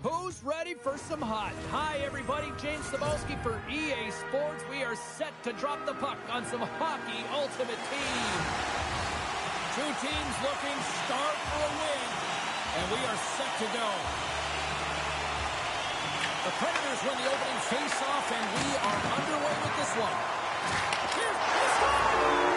Who's ready for some hot? Hi, everybody. James Cebulski for EA Sports. We are set to drop the puck on some hockey ultimate team. Two teams looking starved for a win, and we are set to go. The Predators win the opening face-off, and we are underway with this one. Here's the score!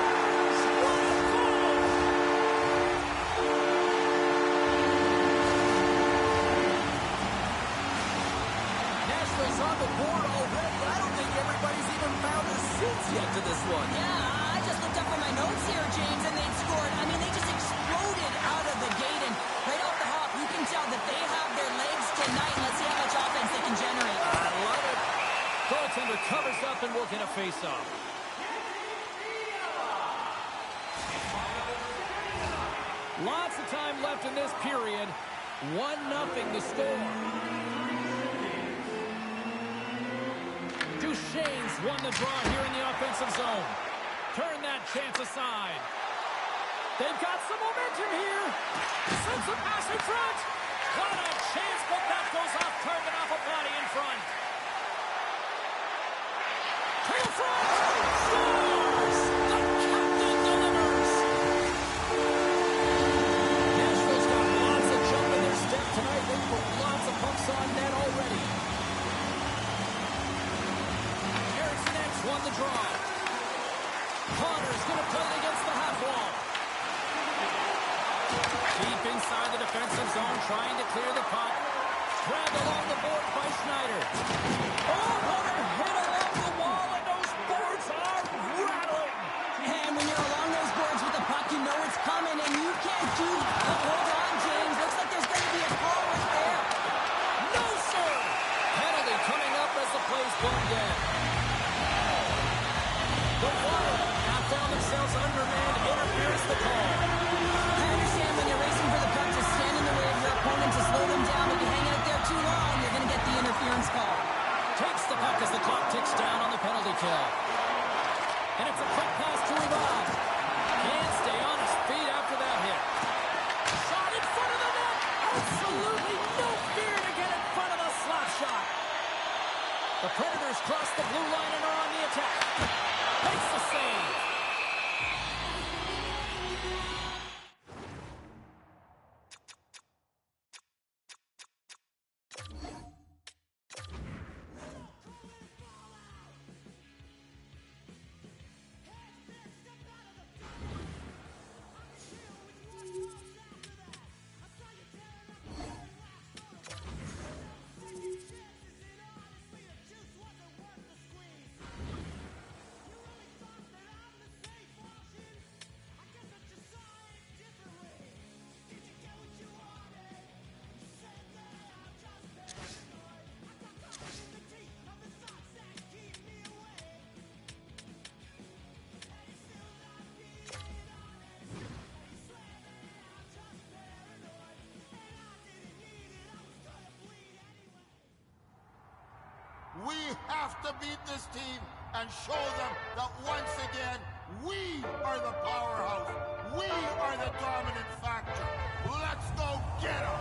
On the board already. I don't think everybody's even found their seats yet to this one. Yeah, I just looked up from my notes here, James, and they'd scored. I mean, they just exploded out of the gate, and right off the hop, you can tell that they have their legs tonight. Let's see how much offense they can generate. I love it. Goaltender covers up, and we'll get a face-off. Lots of time left in this period. 1-0 to score. Duchesne's won the draw here in the offensive zone. Turn that chance aside. They've got some momentum here. Sends a pass in front. What a chance, but that goes off target off a body in front. Tail front. Scores! The captain delivers. Nashville's got lots of jump in their step tonight. They put lots of pucks on net already. Won the draw. Connor's going to play it against the half wall. Deep inside the defensive zone, trying to clear the puck. Grabbed along the board by Schneider. Oh, what a hit along the wall, and those boards are rattling. And when you're along those boards with the puck, you know it's coming, and you can't do but hold on, James. Looks like there's going to be a call right there. No, sir. Penalty coming up as the play's blown dead. The Wild have found themselves undermanned. Interference the call. I understand when you're racing for the puck to stand in the way of your opponent to slow them down. If you hang out there too long, you're going to get the interference call. Takes the puck as the clock ticks down on the penalty kill. And it's a quick pass to Rivard. Can't stay on his feet after that hit. Shot in front of the net. Absolutely no fear to get in front of the slap shot. The Predators cross the blue line and are on the attack. Makes the save. We have to beat this team and show them that once again, we are the powerhouse. We are the dominant factor. Let's go get them.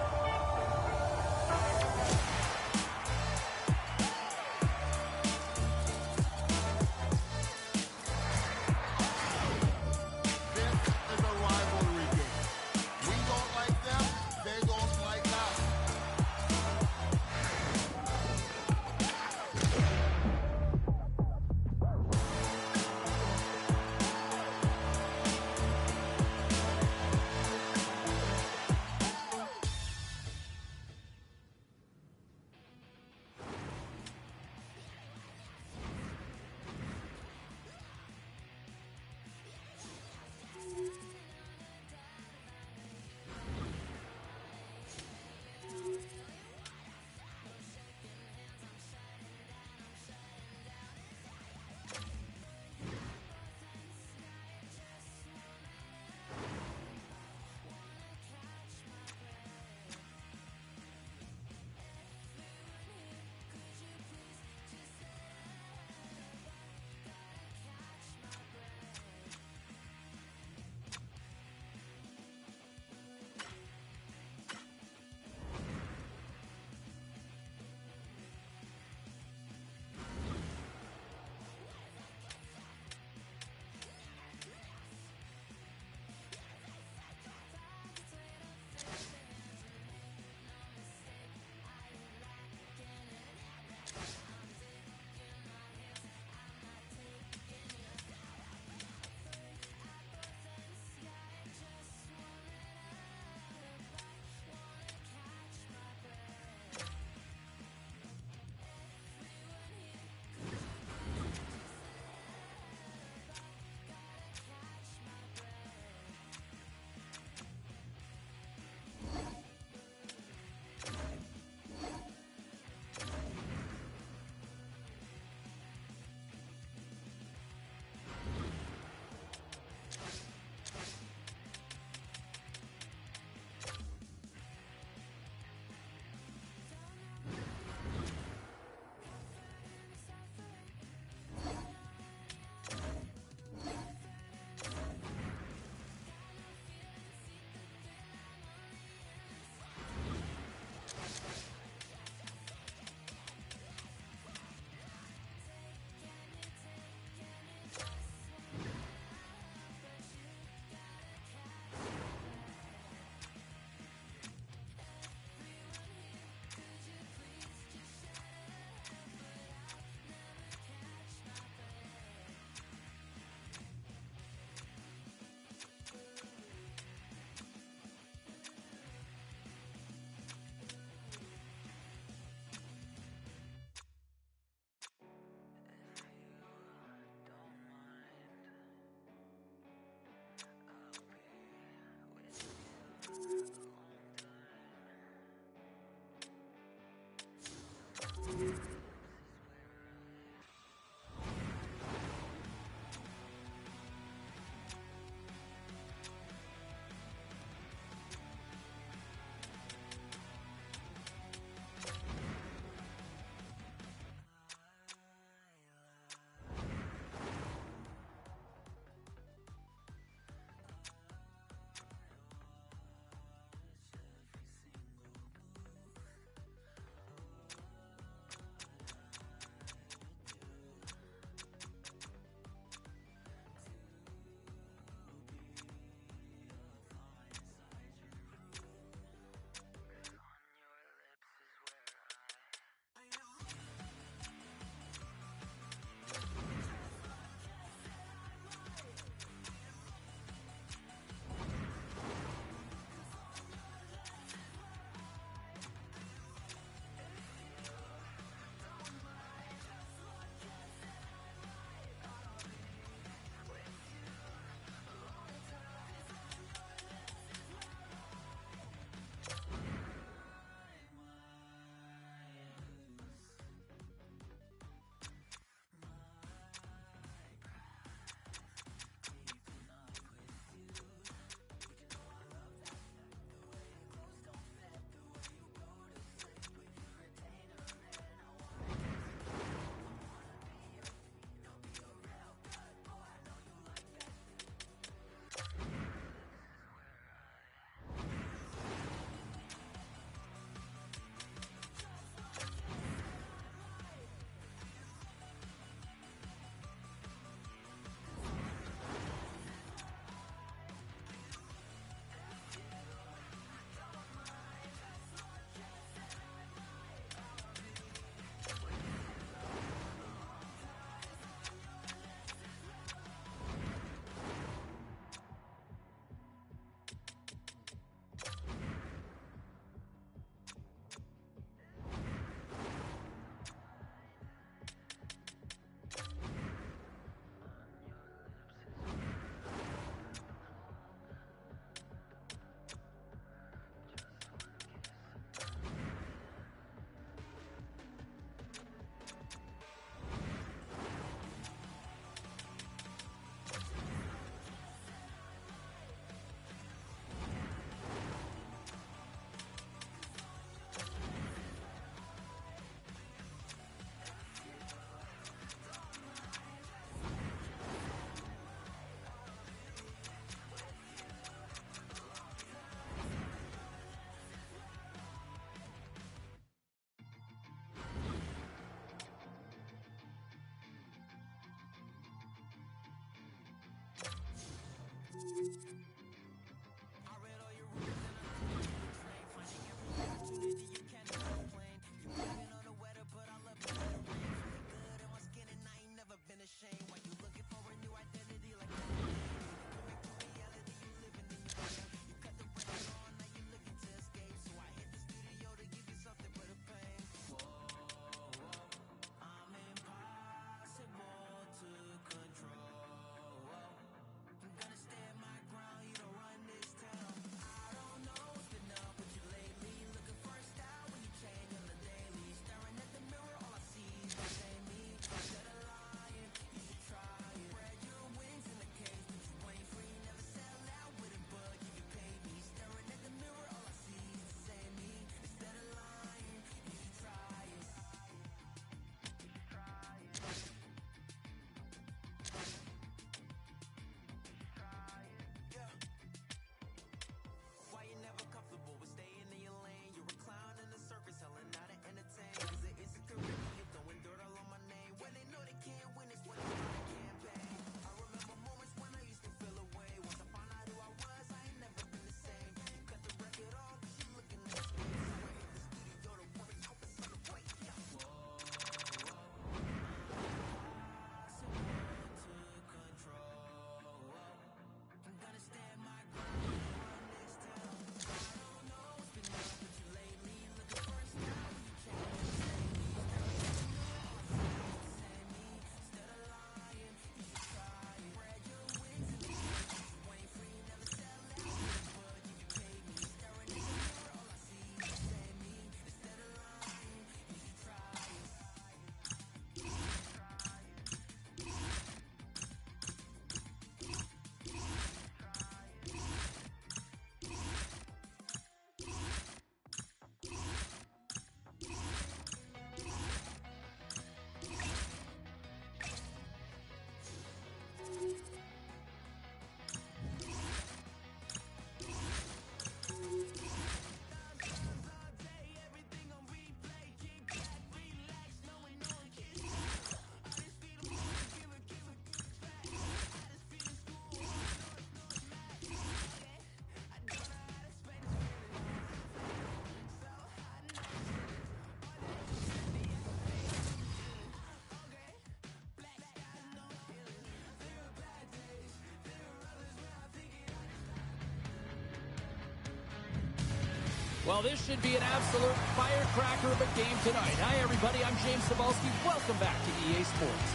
Well, this should be an absolute firecracker of a game tonight. Hi, everybody. I'm James Cebulski. Welcome back to EA Sports.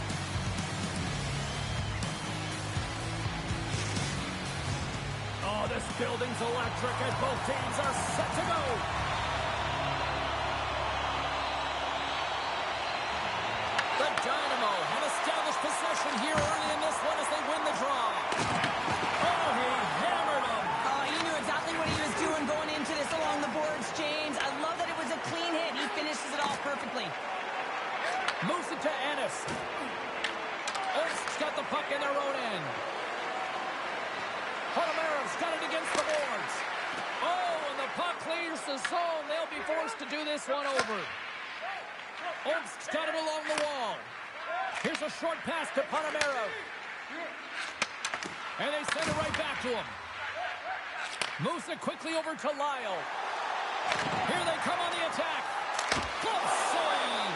Oh, this building's electric as both teams are set to go. The Dynamo have established possession here early in this one as they win the draw. Oh, he hammered him. Oh, he knew exactly what he was doing going into this along the boards, James. I love that it was a clean hit. He finishes it off perfectly. Moves it to Ennis. Olf's got the puck in their own end. Ponomarov's got it against the boards. Oh, and the puck clears the zone. They'll be forced to do this one over. Olf's got it along the wall. Here's a short pass to Ponomarov. And they send it right back to him. Moves it quickly over to Lyle. Here they come on the attack. Glove save.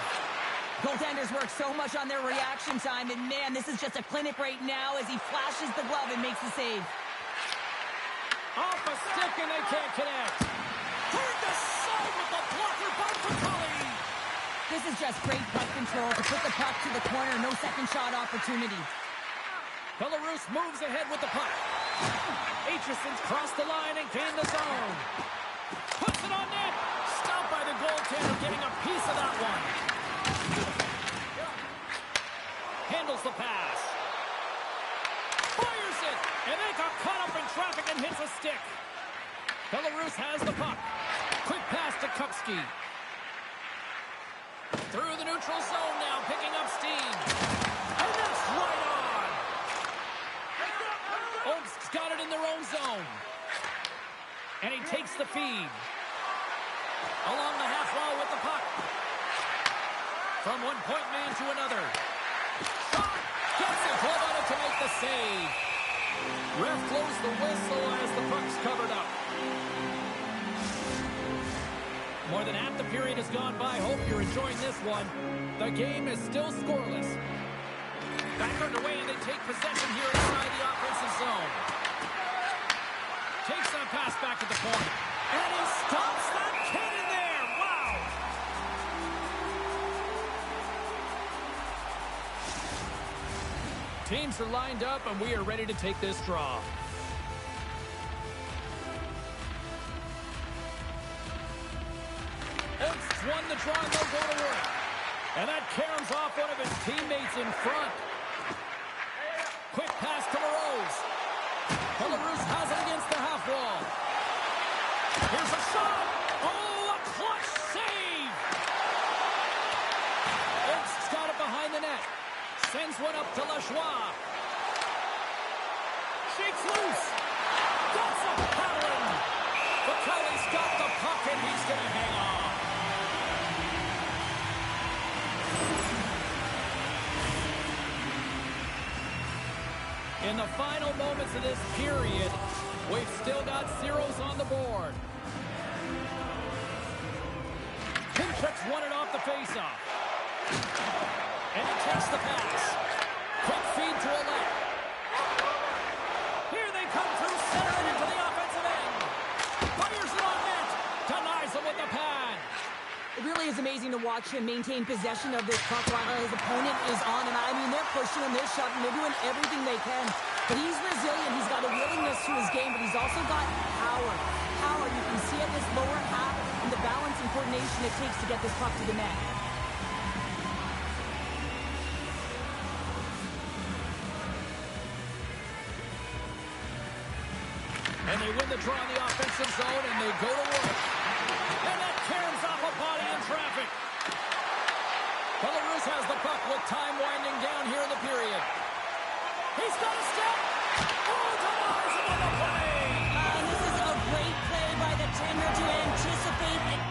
Goaltenders work so much on their reaction time, and man, this is just a clinic right now as he flashes the glove and makes the save. Off a stick and they can't connect. Turned aside with the blocker by Pacali. This is just great puck control to put the puck to the corner. No second shot opportunity. Belarus moves ahead with the puck. Aitchison's crossed the line and gained the zone. Puts it on net. Stopped by the goaltender, getting a piece of that one. Handles the pass. Fires it. And they got caught up in traffic and hits a stick. Belarus has the puck. Quick pass to Kupski. Through the neutral zone now, picking up steam. And that's right on. Olmst's got it in their own zone. And he takes the feed. Along the half wall with the puck. From one point man to another. Shot! Gets a glove on it to make the save. Ref blows the whistle as the puck's covered up. More than half the period has gone by. Hope you're enjoying this one. The game is still scoreless. Back underway, and they take possession here inside the offensive zone. Takes that pass back to the point. And he stops that kid in there. Wow! Teams are lined up, and we are ready to take this draw. Olmst's won the draw, and they'll go to work. And that caroms off one of his teammates in front. Quick pass to Moroz. Belarus has it against the half wall. Here's a shot. Oh, a clutch save. Olmst's got it behind the net. Sends one up to Lajoie. Shakes loose. Got some paddling. Pacali's got the puck, and he's going to hang on. In the final moments of this period, we've still got zeros on the board. Pinchuk's won it off the faceoff. And he takes the pass. Quick feed to Ouellet. Here they come through center and into the offensive end. Fires it on net. Denies him with the pad. It really is amazing to watch him maintain possession of this puck while his opponent is on him. I mean, they're pushing him, they're shoving, they're doing everything they can. But he's resilient. He's got a willingness to his game, but he's also got power. Power, you can see at this lower half and the balance and coordination it takes to get this puck to the net. And they win the draw in the offensive zone, and they go to work. And that caroms off a body in traffic. Belarus has the puck with time winding down here in the period. He's got a step. Oh, denies him on the play. This is a great play by the tender to anticipate it.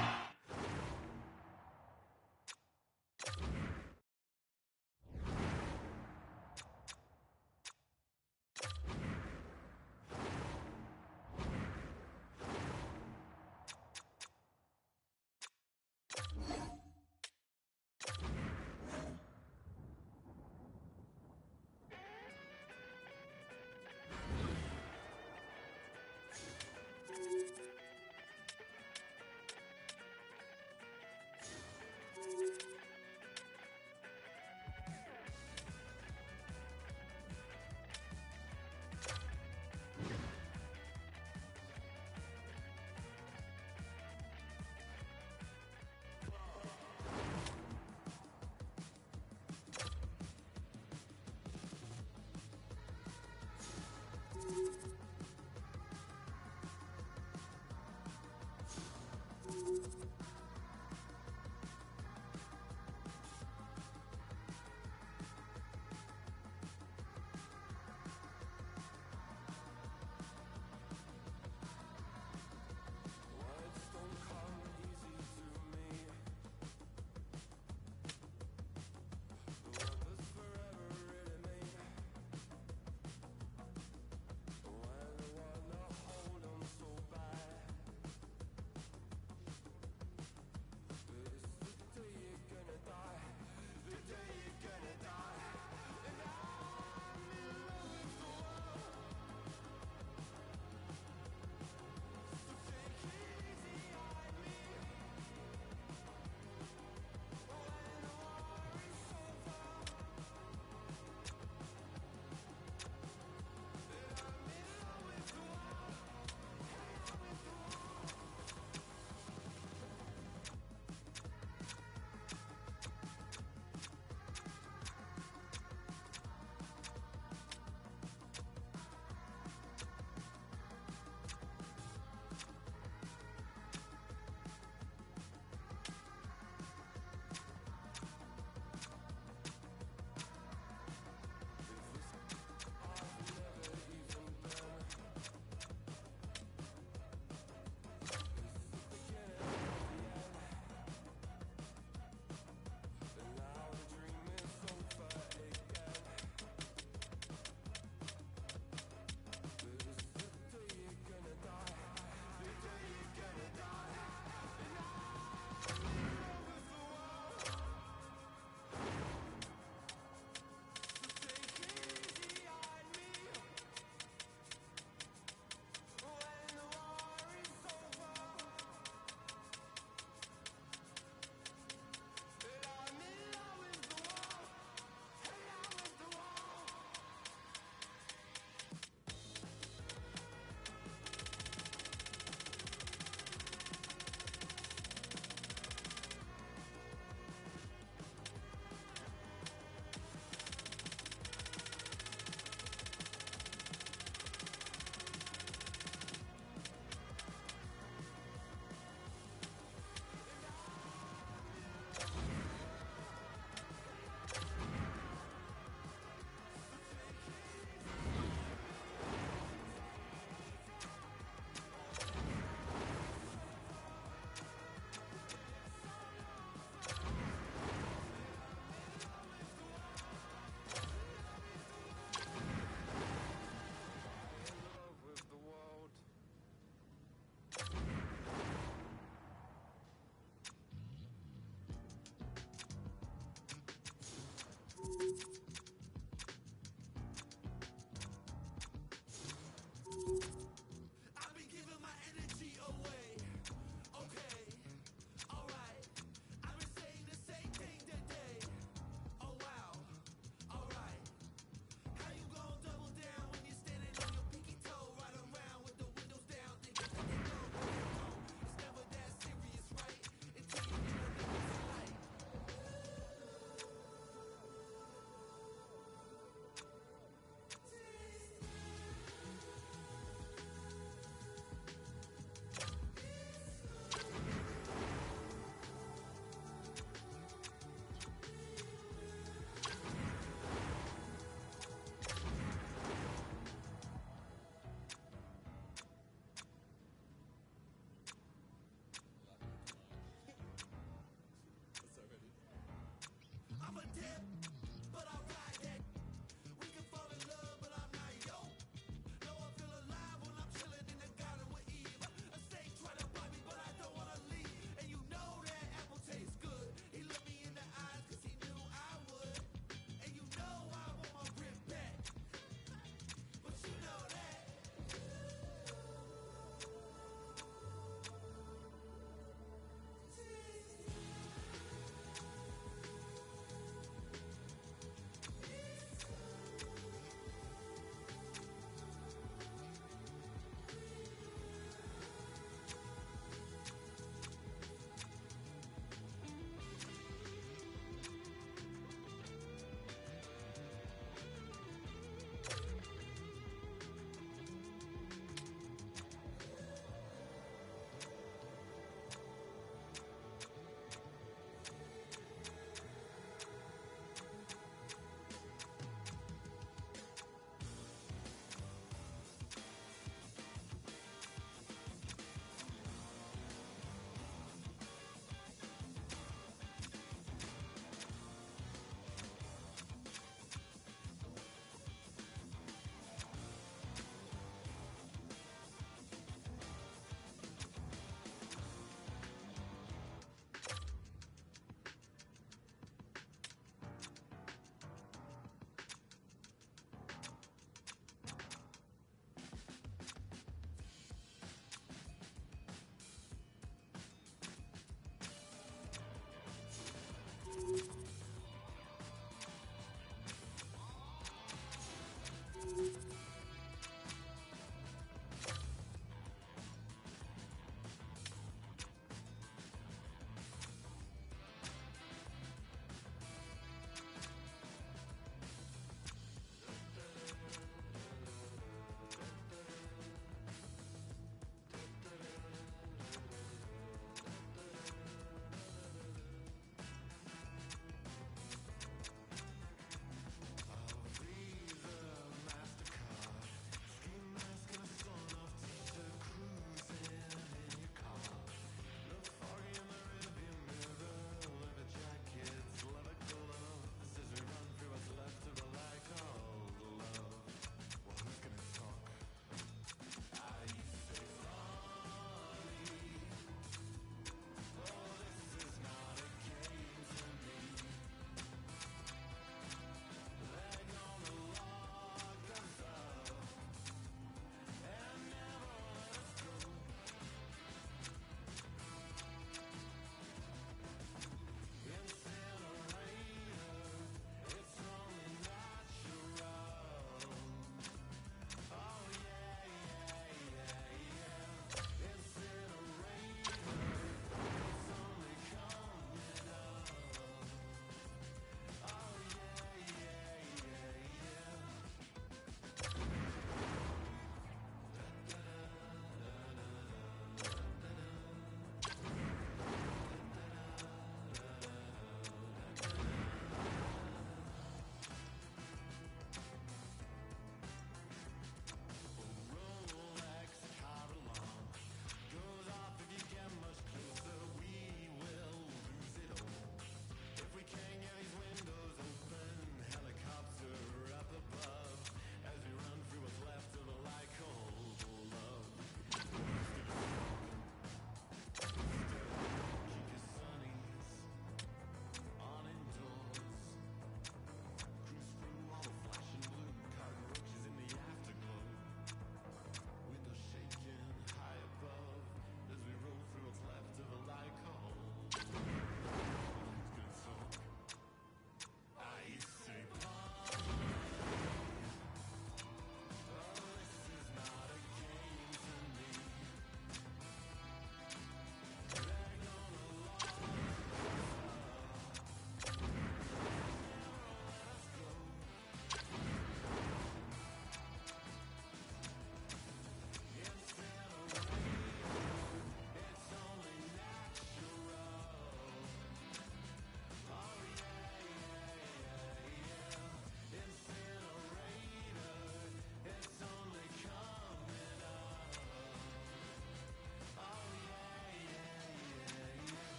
I've been giving my energy away. Okay, alright. I've been saying the same thing today. Oh wow, alright. How you gon' double down when you're standing on your pinky toe? Right around with the windows down, thinking that they know. It's never that serious, right? Until you hear the light.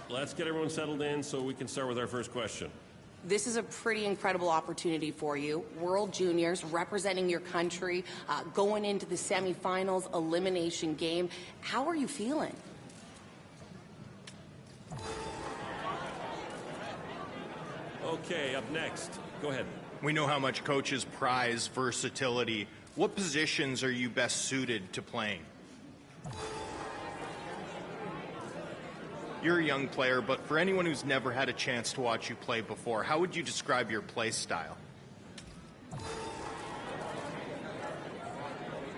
let's get everyone settled in so we can start with our first question. This is a pretty incredible opportunity for you. World Juniors, representing your country, going into the semifinals, elimination game. How are you feeling? Okay, up next. Go ahead. We know how much coaches prize versatility. What positions are you best suited to playing? You're a young player, but for anyone who's never had a chance to watch you play before, how would you describe your play style?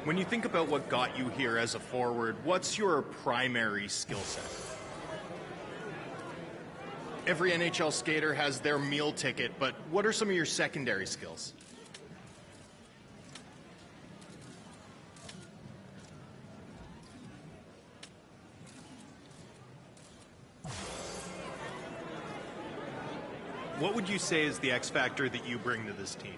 When you think about what got you here as a forward, what's your primary skill set? Every NHL skater has their meal ticket, but what are some of your secondary skills? What would you say is the X factor that you bring to this team?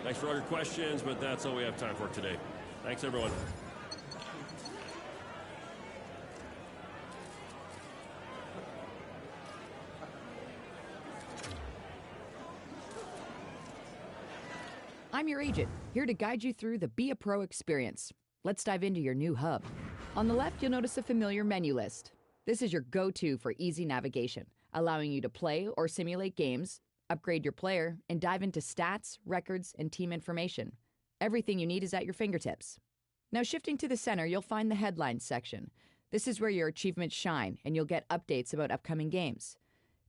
Thanks for all your questions, but that's all we have time for today. Thanks, everyone. I'm your agent, here to guide you through the Be a Pro experience. Let's dive into your new hub. On the left, you'll notice a familiar menu list. This is your go-to for easy navigation, allowing you to play or simulate games, upgrade your player, and dive into stats, records, and team information. Everything you need is at your fingertips. Now shifting to the center, you'll find the headlines section. This is where your achievements shine, and you'll get updates about upcoming games.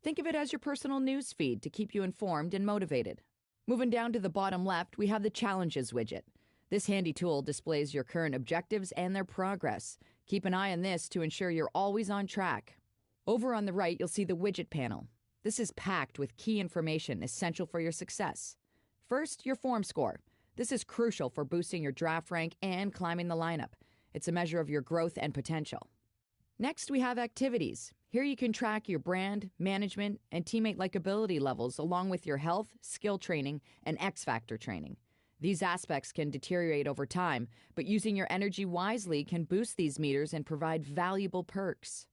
Think of it as your personal news feed to keep you informed and motivated. Moving down to the bottom left, we have the Challenges widget. This handy tool displays your current objectives and their progress. Keep an eye on this to ensure you're always on track. Over on the right, you'll see the widget panel. This is packed with key information essential for your success. First, your form score. This is crucial for boosting your draft rank and climbing the lineup. It's a measure of your growth and potential. Next, we have activities. Here you can track your brand, management, and teammate likability levels along with your health, skill training, and X Factor training. These aspects can deteriorate over time, but using your energy wisely can boost these meters and provide valuable perks.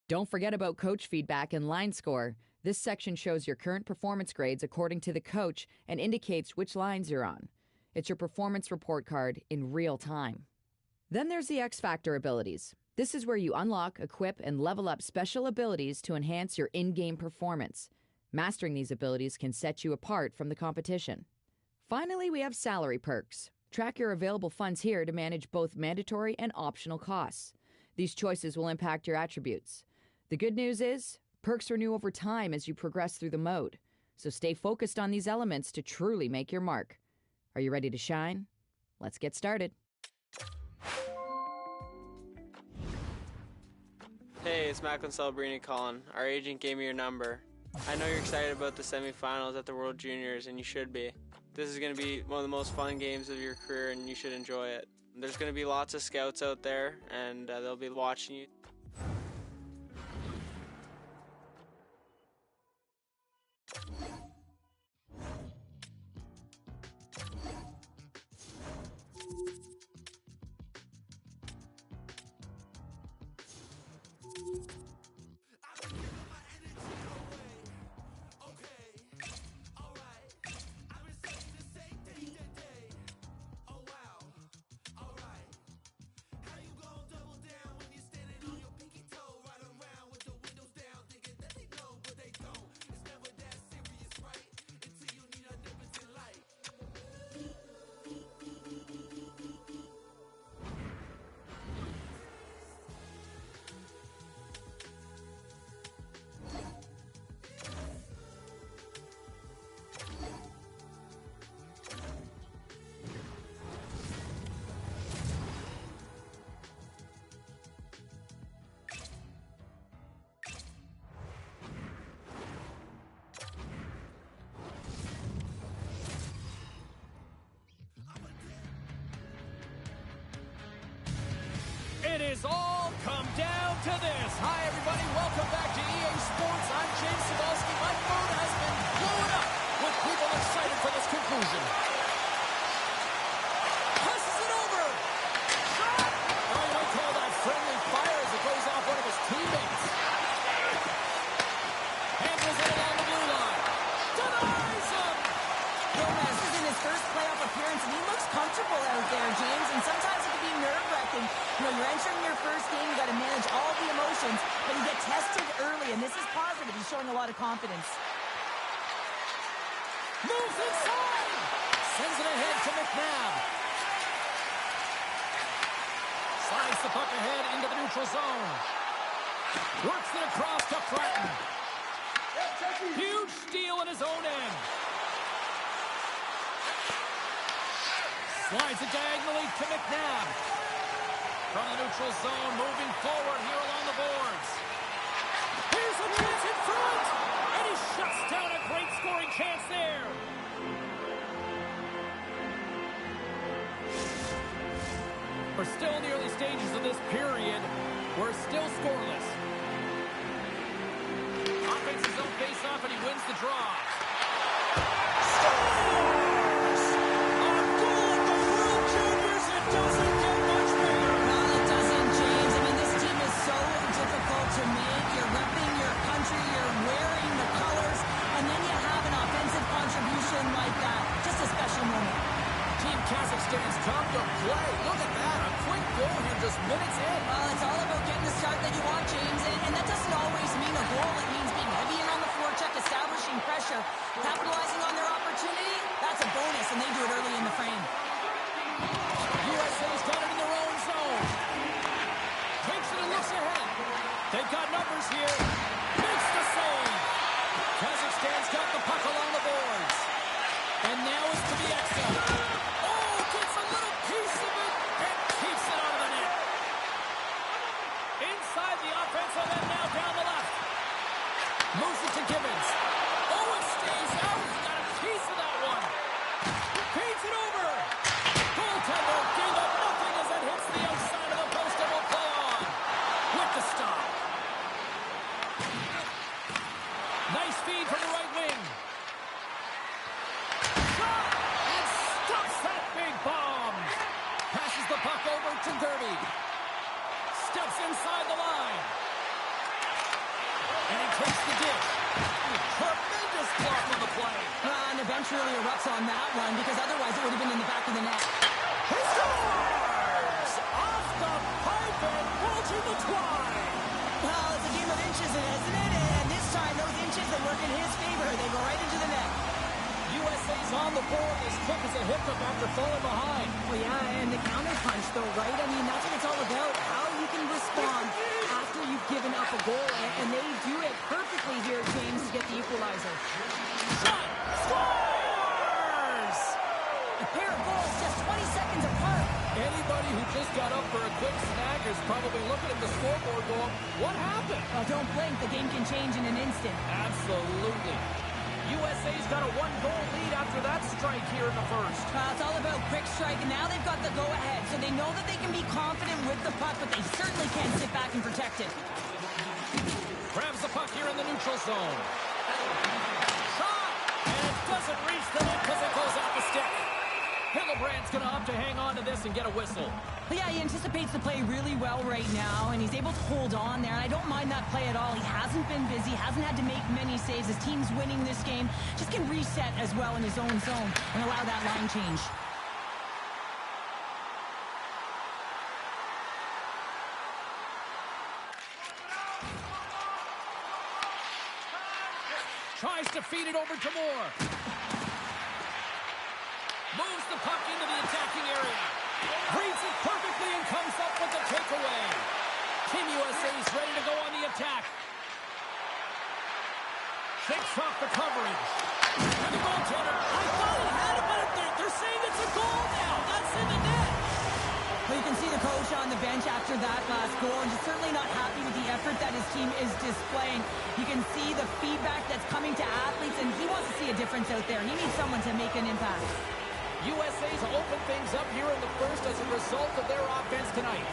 Don't forget about coach feedback and line score. This section shows your current performance grades according to the coach and indicates which lines you're on. It's your performance report card in real time. Then there's the X Factor abilities. This is where you unlock, equip, and level up special abilities to enhance your in-game performance. Mastering these abilities can set you apart from the competition. Finally, we have salary perks. Track your available funds here to manage both mandatory and optional costs. These choices will impact your attributes. The good news is, perks renew over time as you progress through the mode. So stay focused on these elements to truly make your mark. Are you ready to shine? Let's get started. Hey, it's Macklin Celebrini calling. Our agent gave me your number. I know you're excited about the semifinals at the World Juniors, and you should be. This is going to be one of the most fun games of your career, and you should enjoy it. There's going to be lots of scouts out there, and they'll be watching you. It is all come down to this. Hi, everybody. Welcome back to EA Sports. I'm James Cebulski. My phone has been blown up with people excited for this conclusion. first playoff appearance, and he looks comfortable out there, James, and sometimes it can be nerve-wracking. You know, you're entering your first game, you got to manage all the emotions, but you get tested early, and this is positive. He's showing a lot of confidence. Moves inside! Sends it ahead to McNabb. Slides the puck ahead into the neutral zone. Works it across to Threaten. Huge steal in his own end. Slides it diagonally to McNabb. From the neutral zone, moving forward here along the boards. Here's a chance in front! And he shuts down a great scoring chance there. We're still in the early stages of this period. We're still scoreless. Offensive zone face-off, and he wins the draw. Scores! A goal at the World Juniors. It doesn't get much better. No, it doesn't, James. I mean, this team is so difficult to make. You're repping your country, you're wearing the colors, and then you have an offensive contribution like that. Just a special moment. Team Kazakhstan's come to play. Look at that. A quick goal here just minutes in. Well, it's all about getting the start that you want, James, and that doesn't always mean a goal. It means being heavy in on the forecheck, establishing pressure, capitalizing on their opportunity. That's a bonus, and they do it early in the frame. USA's got it in their own zone. Takes it and looks ahead. They've got numbers here. Makes the save. Kazakhstan's got the puck along the boards. And now it's to the Exo. Oh, gets a little piece of it and keeps it out of the net. Inside the offensive end now down the left. Moves it to Gibbons. Oh, it stays out. He got a piece of that one. Feeds it over. Goaltender gave up nothing as it hits the outside of the post and will play on. With the stop. Nice feed from the right wing. Shot! And stops that big bomb. Passes the puck over to Derby. Steps inside the line. And he takes the dish. Tremendous block on the play. And the bench really erupts on that one, because otherwise it would have been in the back of the net. He scores! Off the pipe and bulging the twine. Well, it's a game of inches, isn't it? And this time, those inches that work in his favor, they go right into the net. USA's on the board as quick as a hiccup after falling behind. Well, yeah, and the counter punch, though, right? I mean, that's what it's all about, how you can respond after you've given up a goal. And they do it perfectly here, James, to get the equalizer. Shot! Scores! A pair of goals just 20 seconds apart. Anybody who just got up for a quick snack is probably looking at the scoreboard going, what happened? Well, don't blink. The game can change in an instant. Absolutely. USA's got a one-goal lead after that strike here in the first. It's all about quick strike, and now they've got the go-ahead, so they know that they can be confident with the puck, but they certainly can't sit back and protect it. Grabs the puck here in the neutral zone. Shot! And it doesn't reach the net because it goes off the stick. Hillebrand's going to opt to hang on to this and get a whistle. But yeah, he anticipates the play really well right now, and he's able to hold on there. And I don't mind that play at all. He hasn't been busy, hasn't had to make many saves. His team's winning this game. Just can reset as well in his own zone and allow that line change. Tries to feed it over to Moore. Moves the puck into the attacking area. Reads it perfectly and comes up with the takeaway. Team USA is ready to go on the attack. Shakes off the coverage. And the goaltender. I thought he had it, but they're saying it's a goal now. That's in the net. Well, you can see the coach on the bench after that last goal, and he's certainly not happy with the effort that his team is displaying. You can see the feedback that's coming to athletes, and he wants to see a difference out there. He needs someone to make an impact. USA's open things up here in the first as a result of their offense tonight.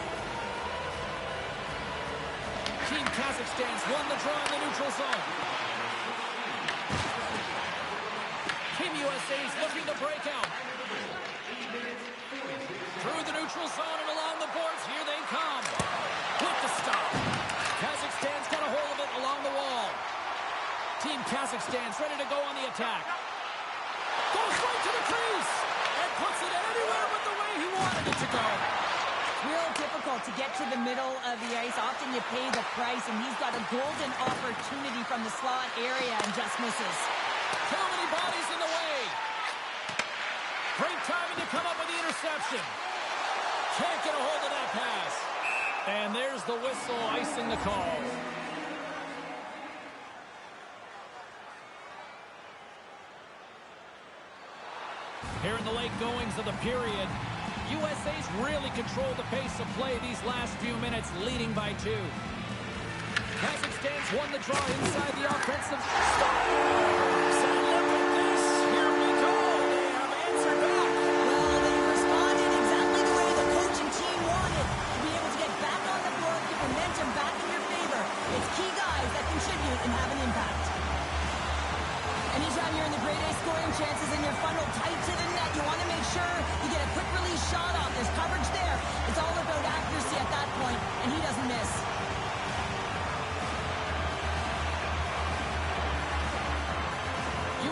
Team Kazakhstan's won the draw in the neutral zone. Team USA's looking to break out. Through the neutral zone and along the boards, here they come. With the stop. Kazakhstan's got a hold of it along the wall. Team Kazakhstan's ready to go on the attack. Goes right to the crease. real difficult to get to the middle of the ice. Often you pay the price, and he's got a golden opportunity from the slot area and just misses. Too many bodies in the way. Great timing to come up with the interception. Can't get a hold of that pass. And there's the whistle, icing the call. Here in the late goings of the period, USA's really controlled the pace of play these last few minutes, leading by 2. Kazakhstan's won the draw inside the offensive spot. So look at this. Here we go. They have answered back. Well, they responded exactly the way the coach and team wanted. To be able to get back on the floor, get momentum back in your favor. It's key guys that contribute and have an impact. Anytime you're in the grade A scoring chances and you're funneled tight to the net, you want to make sure you get a quick release shot off. There's coverage there. It's all about accuracy at that point, and he doesn't miss.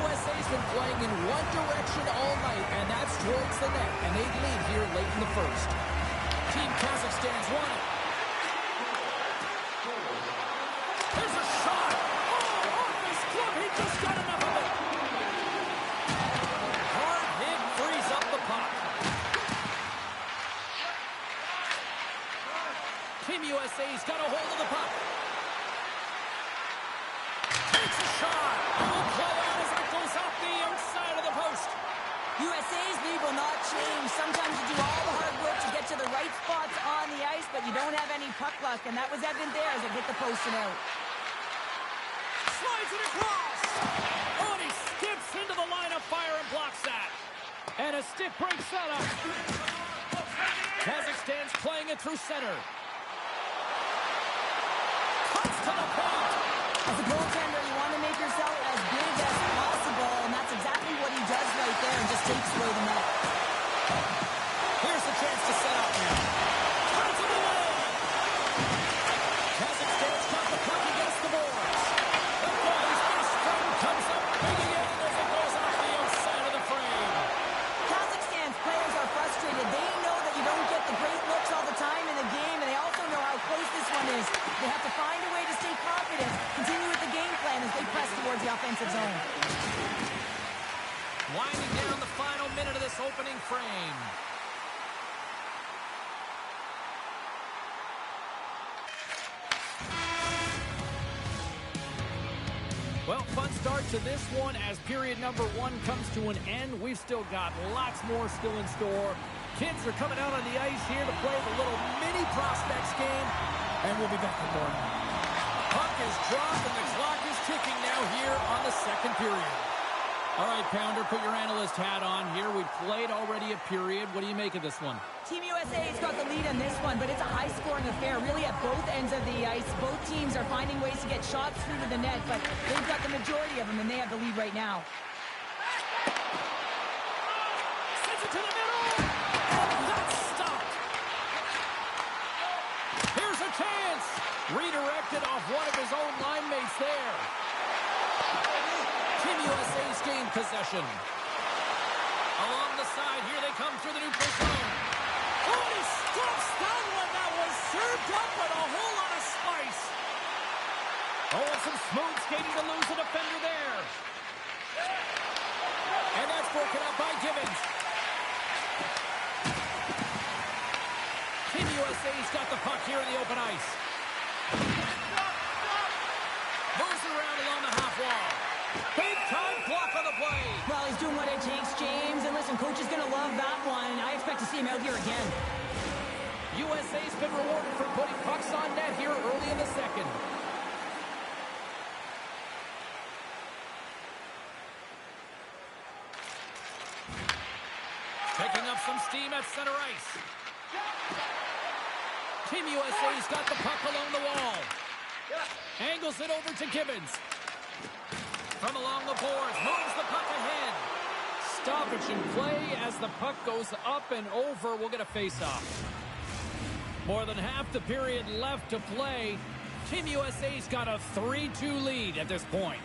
USA's been playing in one direction all night, and that's towards the net, and they lead here late in the first. Team Kazakhstan's won it. There's a shot. Oh, off his glove. He just got enough of it. Hard hit frees up the puck. Team USA's got a hold of the puck. Takes a shot. Will play out as it goes off the outside of the post. USA's lead will not change. Sometimes you do all the hard work to get to the right spots on the ice, but you don't have any puck luck, and that was evident there as it hit the post and out. Slides it across. Oh, and he skips into the line of fire and blocks that. And a stick breaks that up. Kazakhstan's playing it through center. Cuts to the paint. As a goaltender, you want to make yourself as big as possible, and that's exactly what he does right there and just takes away the net. Here's the chance to set up now. Turns it away. Kazakhstan's got the puck against the boards. The boys' best friend comes up big again as it goes off the outside of the frame. Kazakhstan's players are frustrated. They know that you don't get the great looks all the time in the game, and they also know how close this one is. They have to find a way to stay confident, continue with the game plan as they press towards the offensive zone. Winding down the final minute of this opening frame. Well, fun start to this one as period number 1 comes to an end. We've still got lots more still in store. Kids are coming out on the ice here to play the little mini prospects game, and we'll be back with more. Puck is dropped, and the clock is ticking now here on the second period. All right, Pounder, put your analyst hat on here. We've played already a period. What do you make of this one? Team USA's got the lead in this one, but it's a high-scoring affair, really at both ends of the ice. Both teams are finding ways to get shots through to the net, but they've got the majority of them, and they have the lead right now. Sends it to the middle. And that's stopped. Here's a chance. Redirected off one of his own line mates there. Team USA's gained possession. Along the side, here they come through the neutral zone. Oh, he stuffs that one. That was served up with a whole lot of spice. Oh, and some smooth skating to lose a defender there. And that's broken up by Gibbons. Team USA's got the puck here in the open ice. Moves it around along the half wall. Big time block on the play. Well, he's doing what it takes, James. And listen, coach is going to love that one. I expect to see him out here again. USA's been rewarded for putting pucks on net here early in the second. Picking up some steam at center ice. Team USA's got the puck along the wall. Angles it over to Gibbons. From along the boards, moves the puck ahead. Stoppage in play as the puck goes up and over. We'll get a face-off. More than half the period left to play. Team USA's got a 3-2 lead at this point.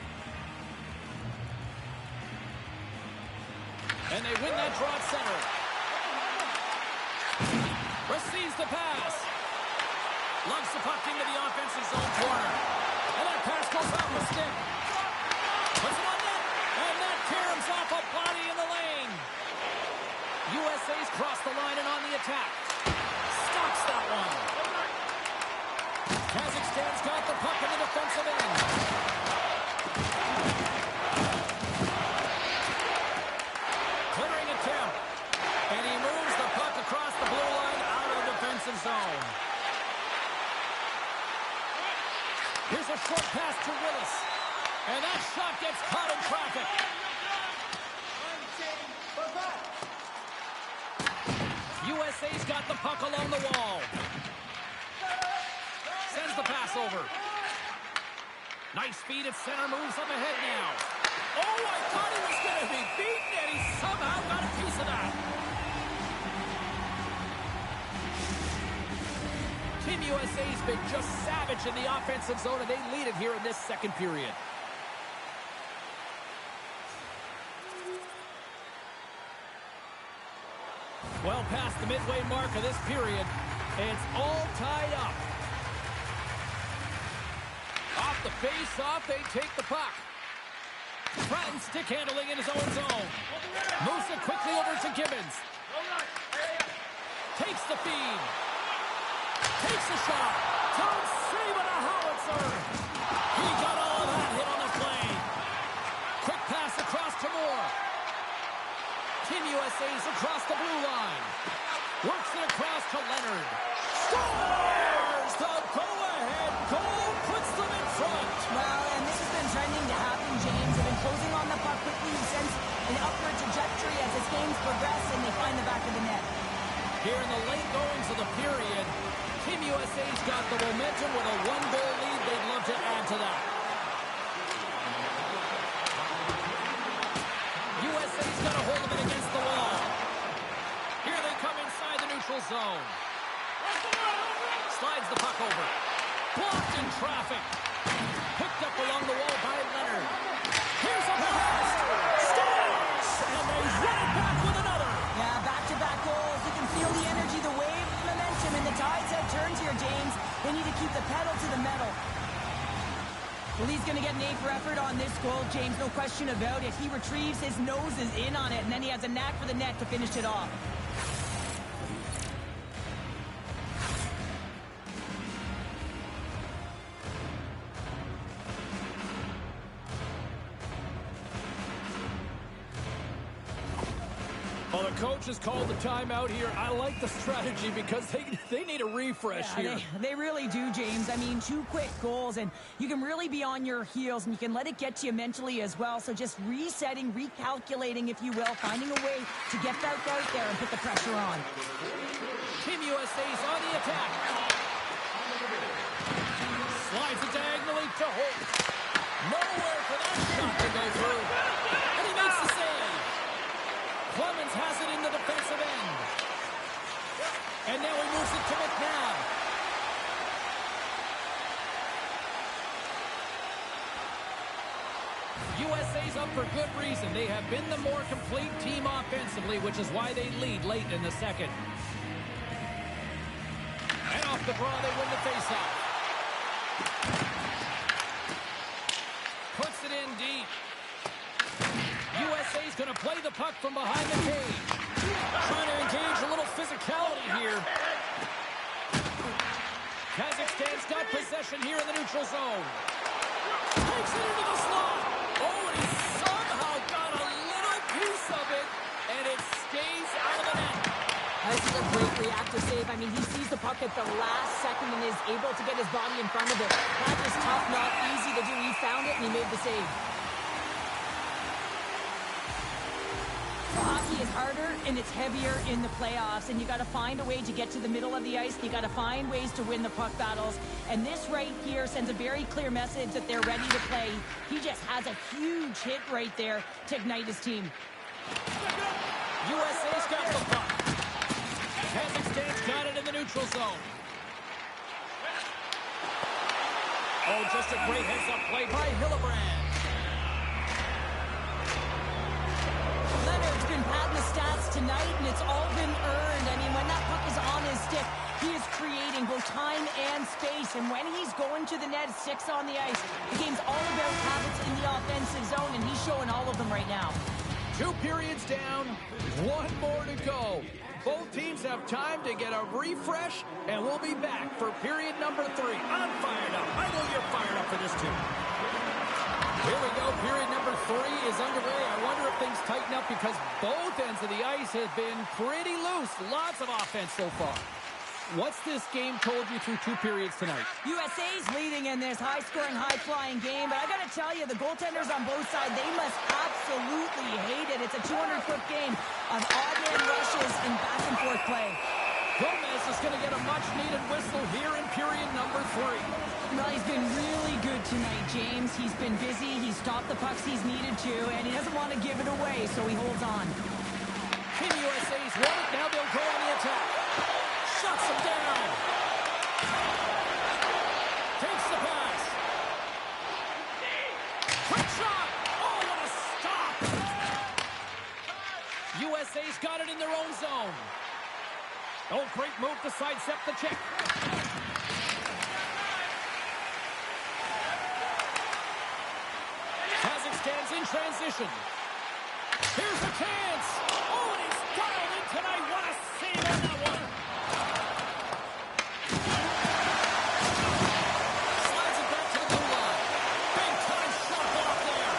And they win that draw at center. Receives needs to pass. Lugs the puck into the offensive zone corner. And that pass goes off the stick. Puts it on net. And that caroms off a body in the lane. USA's crossed the line and on the attack. Stops that one. Kazakhstan's got the puck in the defensive end. Clearing attempt. And he moves the puck across the blue line out of the defensive zone. Here's a short pass to Willis. And that shot gets caught in traffic. USA's got the puck along the wall. Sends the pass over. Nice speed at center, moves up ahead now. Oh, I thought he was going to be beaten, and he somehow got a piece of that. Team USA's been just savage in the offensive zone, and they lead it here in this second period. Well past the midway mark of this period, it's all tied up. Off the face-off, they take the puck. Threatens stick handling in his own zone. Moves it quickly over to Gibbons. Takes the feed. Takes the shot. Don't save it, a howitzer. He got all of that hit on the play. Quick pass across to Moore. Team USA's across the blue line. Works it across to Leonard. Scores! The go-ahead goal puts them in front. Well, and this has been trending to happen, James. They've been closing on the puck quickly. He sends an upward trajectory as his games progress, and they find the back of the net. Here in the late goings of the period, Team USA's got the momentum with a one-goal lead. They'd love to add to that. USA's got a hold of it against the wall. Here they come inside the neutral zone. Slides the puck over. Blocked in traffic. Picked up along the wall by Leonard. Here's a pass. Scores! And they run it back with another. Yeah, back-to-back goals. You can feel the energy, the wave, the momentum, and the tides have turned here, James. They need to keep the pedal to the metal. Well, he's going to get an A for effort on this goal, James. No question about it. He retrieves, his nose is in on it, and then he has a knack for the net to finish it off. Well, the coach has called the timeout here. I like the strategy because they need a refresh here. They really do, James. I mean, 2 quick goals, and you can really be on your heels, and you can let it get to you mentally as well. So just resetting, recalculating, if you will, finding a way to get back out there and put the pressure on. Team USA's on the attack. Slides it diagonally to Holt. Nowhere for that shot to go through. And he makes the save. Clemens has it in the defensive end. And now he moves it to McNabb. USA's up for good reason. They have been the more complete team offensively, which is why they lead late in the second. And off the draw, they win the faceoff. Puts it in deep. USA's going to play the puck from behind the cage. Trying to engage a little physicality here. Kazakhstan's got possession here in the neutral zone. Takes it into the slot. Oh, and he somehow got a little piece of it, and it stays out of the net. This is a great reactive save. I mean, he sees the puck at the last second and is able to get his body in front of it. That is tough, not easy to do. He found it, and he made the save. Hockey is harder and it's heavier in the playoffs, and you got to find a way to get to the middle of the ice. You got to find ways to win the puck battles, and this right here sends a very clear message that they're ready to play. He just has a huge hit right there to ignite his team. USA's got the puck. Kazakhstan's got it in the neutral zone. Oh, just a great heads-up play by Hillebrand. Leonard's been padding the stats tonight, and it's all been earned. I mean, when that puck is on his stick, He is creating both time and space, and when he's going to the net, 6 on the ice, the game's all about habits in the offensive zone, and he's showing all of them right now. 2 periods down, 1 more to go. Both teams have time to get a refresh, and we'll be back for period number 3. I'm fired up. I know you're fired up for this too. Here we go. Period number 3 is underway. I wonder if things tighten up because both ends of the ice have been pretty loose. Lots of offense so far. What's this game told you through 2 periods tonight? USA's leading in this high-scoring, high-flying game, but I got to tell you, the goaltenders on both sides, they must absolutely hate it. It's a 200-foot game of odd-man rushes and back-and-forth play. Gomez is going to get a much-needed whistle here in period number 3. Well, he's been really good tonight, James. He's been busy, he's stopped the pucks he's needed to, and he doesn't want to give it away, so he holds on. Team USA's won it, now they'll go on the attack. Shuts him down. Takes the pass. Quick shot. Oh, what a stop. USA's got it in their own zone. Oh, great move to sidestep the check. Kazakhstan's in transition. Here's a chance. Oh, and he's dialed in tonight. What a save on that one. Slides it back to the blue line. Big time shot off there.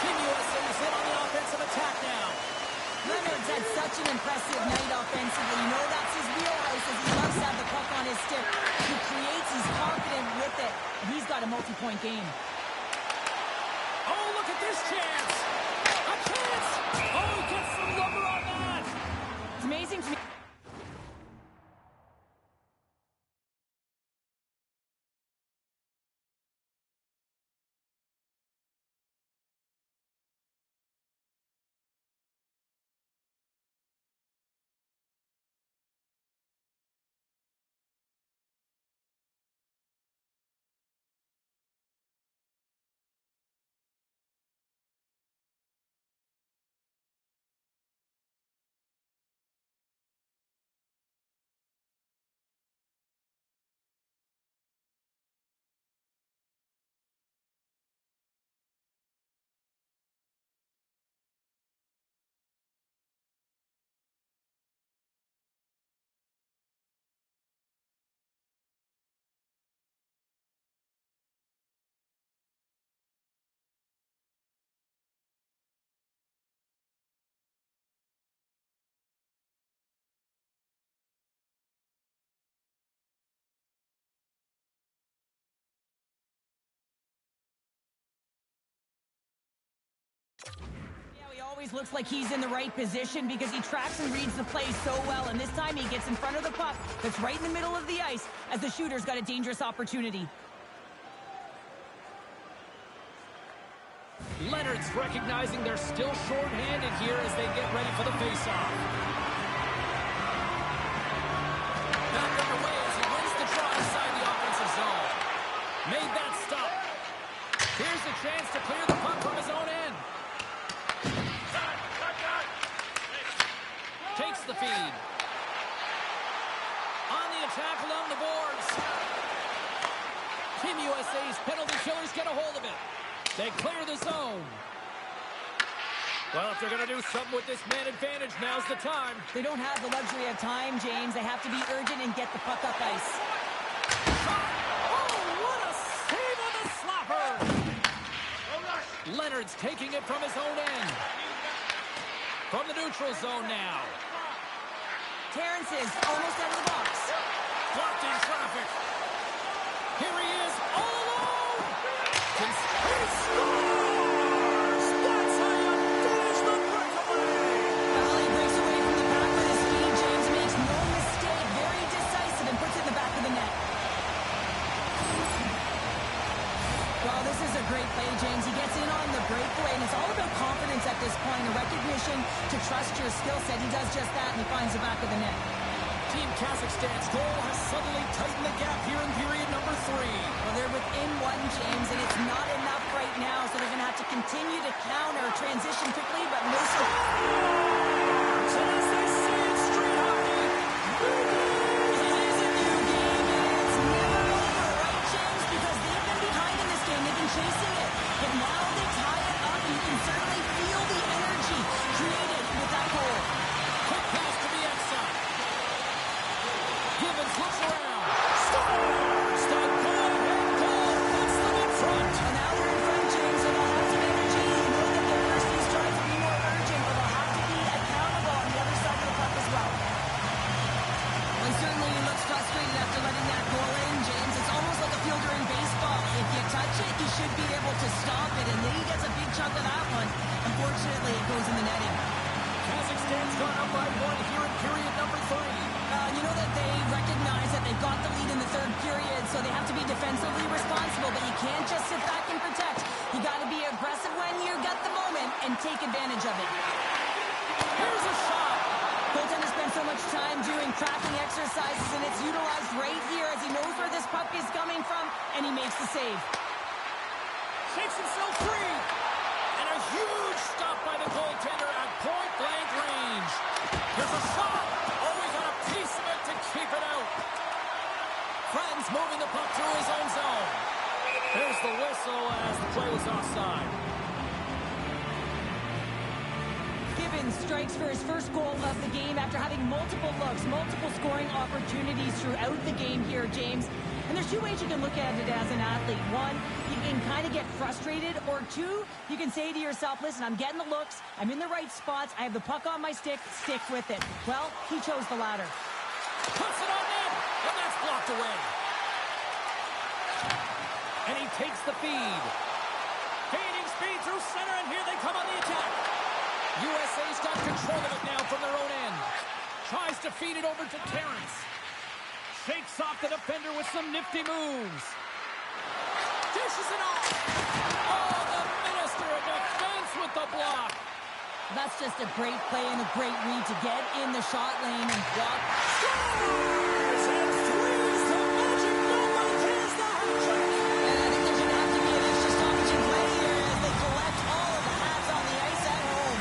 Team USA is in on the offensive attack now. Leonard's had such an impressive night offensively. You know that's his wheelhouse as he loves to have the puck on his stick. He creates, he's confident with it, and he's got a multi-point game. Oh, look at this chance. A chance. Oh, he gets some lumber on that. It's amazing to me. He always looks like he's in the right position because he tracks and reads the play so well, and this time he gets in front of the puck that's right in the middle of the ice as the shooter's got a dangerous opportunity. Leonard's recognizing they're still short-handed here as they get ready for the face-off. Back underway as he wins the draw inside the offensive zone. Made that stop. Here's the chance to clear the puck from his own end. Takes the feed. On the attack along the boards. Team USA's penalty killers get a hold of it. They clear the zone. Well, if they're going to do something with this man advantage, now's the time. They don't have the luxury of time, James. They have to be urgent and get the puck up ice. Oh, what a save on the slapper! Leonard's taking it from his own end. From the neutral zone now. Terrence is almost out of the box. Blocked in traffic. Here he is, all alone! He scores! That's how you finish the breakaway! Well, he breaks away from the back with his feet. James makes no mistake. Very decisive and puts it in the back of the net. Well, this is a great play, James. He gets in on the breakaway, and it's all about confidence at this point, a recognition to trust your skill set. He does just that, and he finds the back of the net. Team Kazakhstan's goal has suddenly tightened the gap here in period number 3. Well, they're within 1, James, and it's not enough right now, so they're going to have to continue to counter, transition quickly, but most of So as they say in street hockey, catch it, you should be able to stop it, and Lee gets a big chunk of that one. Unfortunately, it goes in the netting. Kazakhstan's gone up by 1 here in period number 3. You know that they recognize that they've got the lead in the third period, so they have to be defensively responsible, but you can't just sit back and protect. You got to be aggressive when you got the moment and take advantage of it. Here's a shot. Goaltender spends so much time doing tracking exercises, and it's utilized right here as he knows where this puck is coming from, and he makes the save. Shakes himself free. And a huge stop by the goaltender at point-blank range. Here's a shot. Oh, he got a piece of it to keep it out. Friends moving the puck through his own zone. There's the whistle as the play was offside. Gibbons strikes for his first goal of the game after having multiple looks, multiple scoring opportunities throughout the game here, James. And there's two ways you can look at it as an athlete. One, you can kind of get frustrated, or two, you can say to yourself, listen, I'm getting the looks, I'm in the right spots, I have the puck on my stick with it. Well, he chose the latter. Puts it on net, and that's blocked away. And he takes the feed. Gaining speed through center, and here they come on the attack. USA's got control of it now from their own end. Tries to feed it over to Terrence. Shakes off the defender with some nifty moves. Dishes it off. Oh, the Minister of Defense with the block. That's just a great play and a great read to get in the shot lane and block. Scores and threes the magic number. Here's the hat-trick. And I think there's going to have to be an extra stoppage in play here as they collect all of the hats on the ice at home.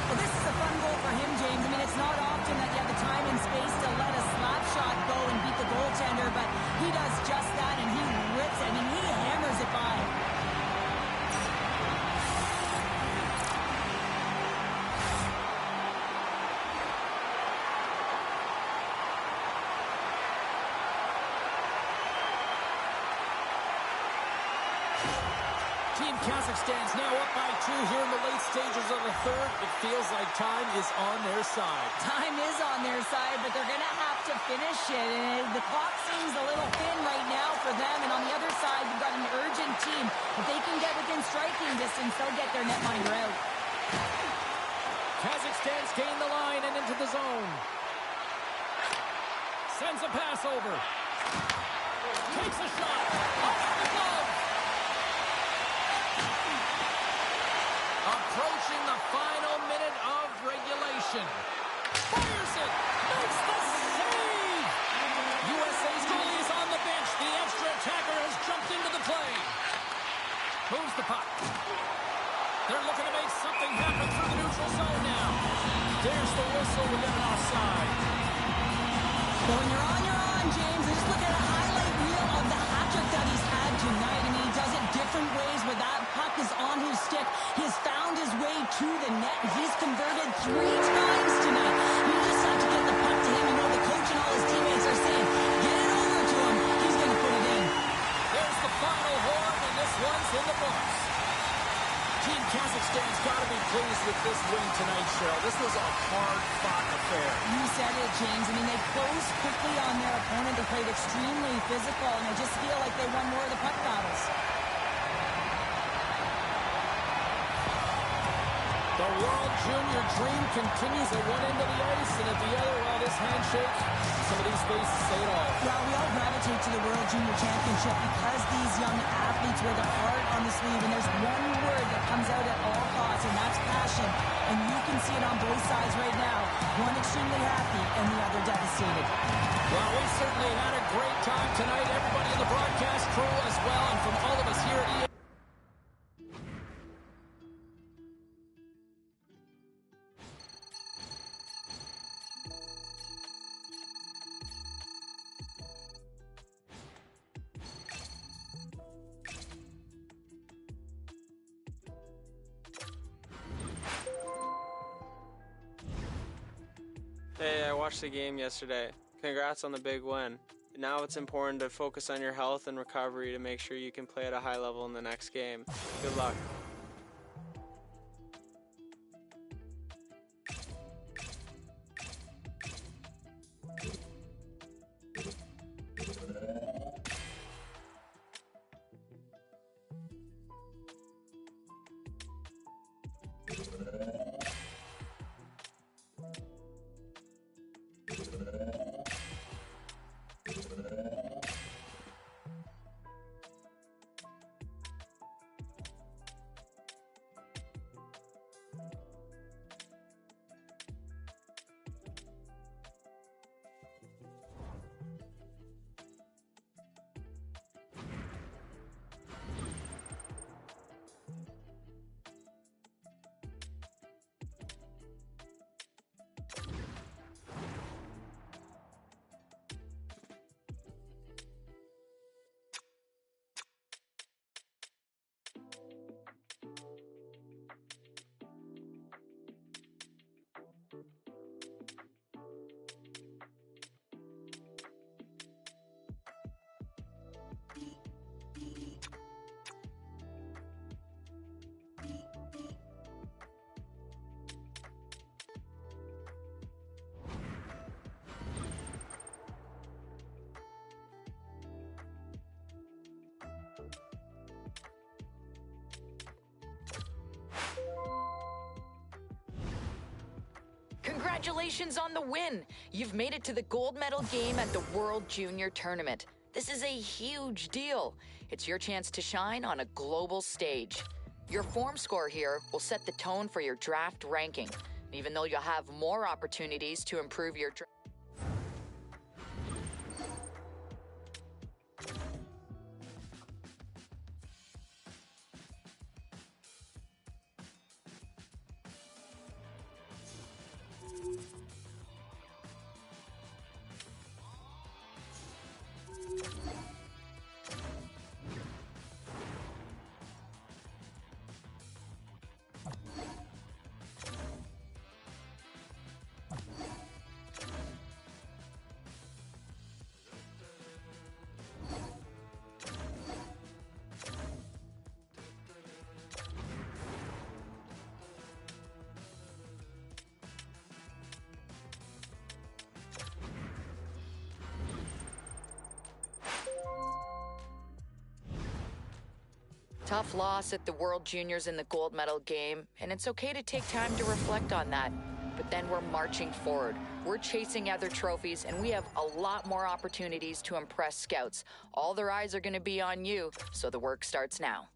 Well, this is a fun goal for him, James. I mean, it's not often that you have the time and space to let a slap shot go and beat the goaltender, but he does just that, and he rips it. I mean, he hammers it by. Team Kazakhstan's now up by 2 here in the late stages of the third. It feels like time is on their side. Time is on their side, but they're going to have to finish it. And the clock seems a little thin right now for them. And on the other side, you've got an urgent team. If they can get within striking distance, they'll get their netminder out. Kazakhstan's gained the line and into the zone. Sends a pass over. Takes a shot. Off the glove. Approaching the final minute of regulation. Fires it. Makes the save. USA's goalie is on the bench. The extra attacker has jumped into the play. Moves the puck. They're looking to make something happen through the neutral zone now. There's the whistle. We get an offside. Well, when you're on, James. And just look at a highlight reel of the hat-trick that he's had tonight. I mean, he does it different ways where that puck is on his stick. He has found his way to the net, and he's converted 3 times tonight. You just have to get the puck to him. You know the coach and all his teammates are saying, get it over to him. He's going to put it in. There's the final horn, and this one's in the books. Team Kazakhstan's got to be pleased with this win tonight, Cheryl. This was a hard-fought affair. You said it, James. I mean, they closed quickly on their opponent. They played extremely physical, and I just feel like they won more of the puck battles. The World Junior Dream continues at one end of the ice, and at the other, well, this handshake, some of these faces say it all. Well, we all gravitate to the World Junior Championship because these young athletes wear the heart on the sleeve, and there's one word that comes out at all costs, and that's passion. And you can see it on both sides right now. One extremely happy, and the other devastated. Well, we certainly had a great time tonight. Everybody in the broadcast crew as well, and from all of us here at EA. Hey, I watched the game yesterday. Congrats on the big win. Now it's important to focus on your health and recovery to make sure you can play at a high level in the next game. Good luck. Congratulations on the win! You've made it to the gold medal game at the World Junior Tournament. This is a huge deal. It's your chance to shine on a global stage. Your form score here will set the tone for your draft ranking, even though you'll have more opportunities to improve your draft. Tough loss at the World Juniors in the gold medal game, and it's okay to take time to reflect on that. But then we're marching forward. We're chasing other trophies, and we have a lot more opportunities to impress scouts. All their eyes are going to be on you, so the work starts now.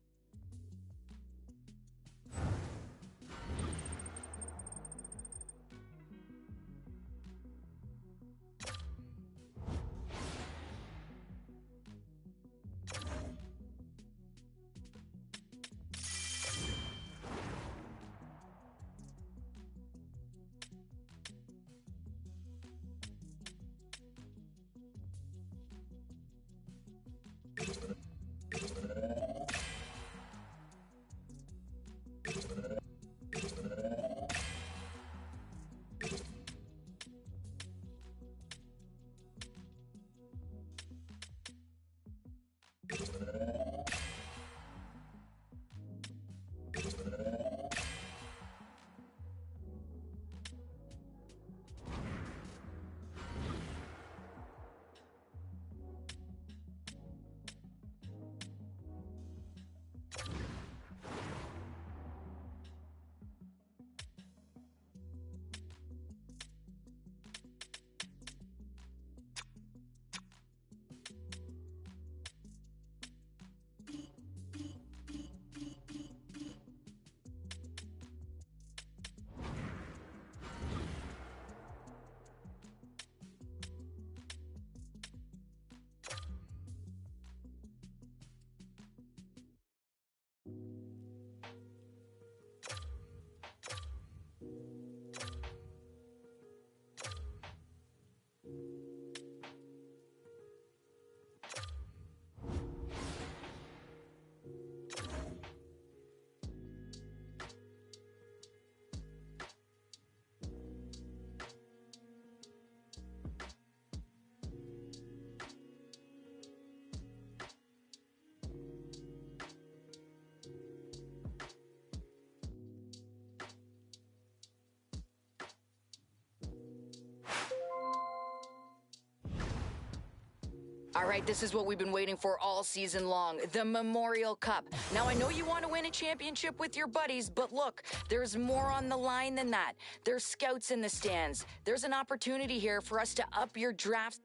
All right, this is what we've been waiting for all season long, the Memorial Cup. Now, I know you want to win a championship with your buddies, but look, there's more on the line than that. There's scouts in the stands. There's an opportunity here for us to up your draft.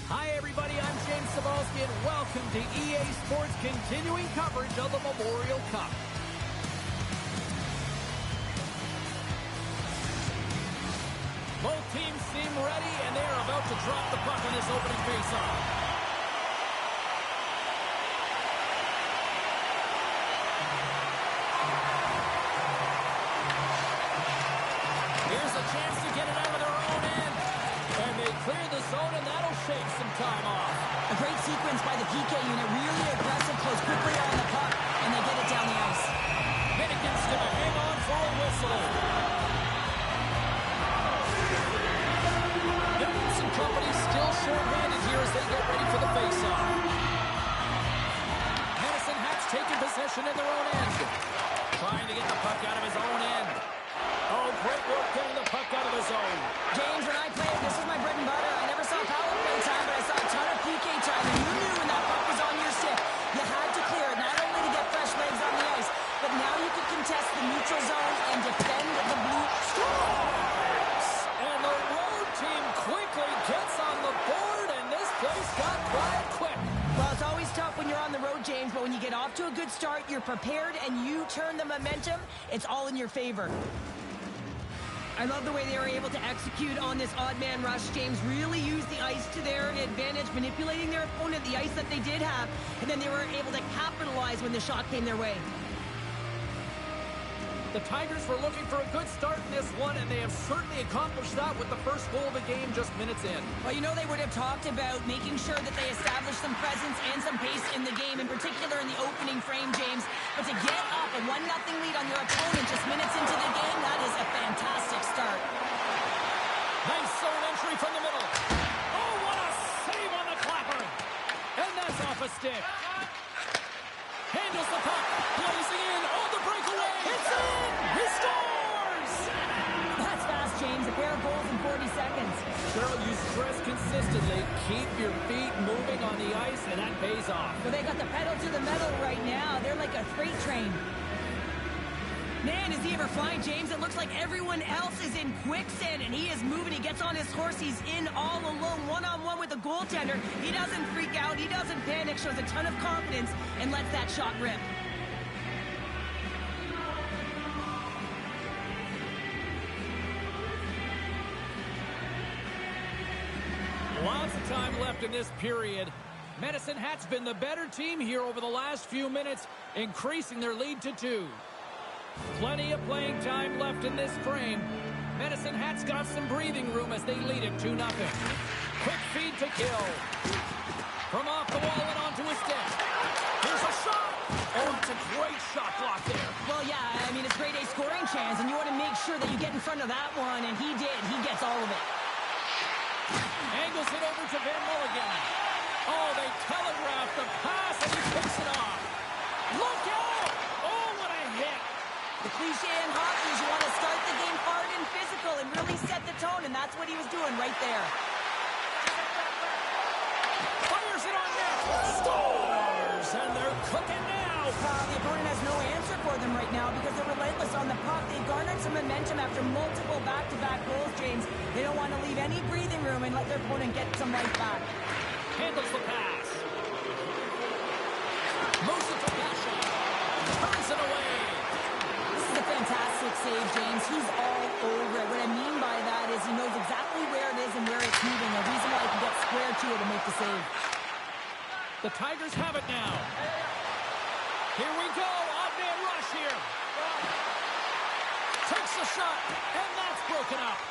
Hi, everybody. I'm James Cebulski, and welcome to EA Sports' continuing coverage of the Memorial Cup. Both teams seem ready, and they are about to drop the puck on this opening faceoff. Here's a chance to get it out of their own end. And they clear the zone, and that'll shave some time off. A great sequence by the PK unit. Really aggressive, close quickly on the puck, and they get it down the ice. Finnegan's going to hang on for a whistle. Newton's and company still short-handed here as they get ready for the face-off. Medicine Hat's taking possession in their own end. Trying to get the puck out of his own end. Oh, great work getting the puck out of his own. James, when I played, this is my bread and butter. I never saw power play time, but I saw a ton of PK time, and you knew when that puck was on your stick, you had to clear it, not only to get fresh legs on the ice, but now you could contest the neutral zone and defend the blue. Scores! And the road team quickly gets on the board, and this place got quiet quick. Well, it's always tough when you're on the road, James, but when you get off to a good start, you're prepared, and you turn the momentum, it's all in your favor. I love the way they were able to execute on this odd man rush. James really used the ice to their advantage, manipulating their opponent, the ice that they did have, and then they were able to capitalize when the shot came their way. The Tigers were looking for a good start in this one, and they have certainly accomplished that with the first goal of the game just minutes in. Well, you know they would have talked about making sure that they established some presence and some pace in the game, in particular in the opening frame, James. But to get up a 1-0 lead on your opponent just minutes into the game, that is a fantastic start. Nice zone entry from the middle. Oh, what a save on the clapper. And that's off a stick. Handles the puck. Blazing in. Oh, the breakaway. It's in. He scores. That's fast, James. A pair of goals in 40 seconds. Cheryl, you stress consistently. Keep your feet moving on the ice, and that pays off. Well, they got the pedal to the metal right now. They're like a freight train. Man, is he ever flying, James? It looks like everyone else is in quicksand, and he is moving. He gets on his horse. He's in all alone, one-on-one with the goaltender. He doesn't freak out. He doesn't panic. Shows a ton of confidence and lets that shot rip. Lots of time left in this period. Medicine Hat's been the better team here over the last few minutes, increasing their lead to 2. Plenty of playing time left in this frame. Medicine Hat's got some breathing room as they lead it 2-0. Quick feed to kill. From off the wall and onto his stick. Here's a shot. Oh, it's a great shot block there. Well, yeah, I mean, it's grade A scoring chance, and you want to make sure that you get in front of that one, and he did. He gets all of it. Angles it over to Van Mulligan. Oh, they telegraph the pass, and he picks it off. Look out! Oh, what a hit! The cliche in hockey is you want to start the game hard and physical and really set the tone, and that's what he was doing right there. Fires it on net. Scores! And they're cooking now. The opponent has no answer for for them right now because they're relentless on the puck. They've garnered some momentum after multiple back-to-back goals, James. They don't want to leave any breathing room and let their opponent get some life back. Handles the pass. Moves it to Pasha. Turns it away. This is a fantastic save, James. He's all over it. What I mean by that is he knows exactly where it is and where it's moving. A reason why he can get square to it and make the save. The Tigers have it now. Here we go. Odd man rush here. Takes a shot, and that's broken up.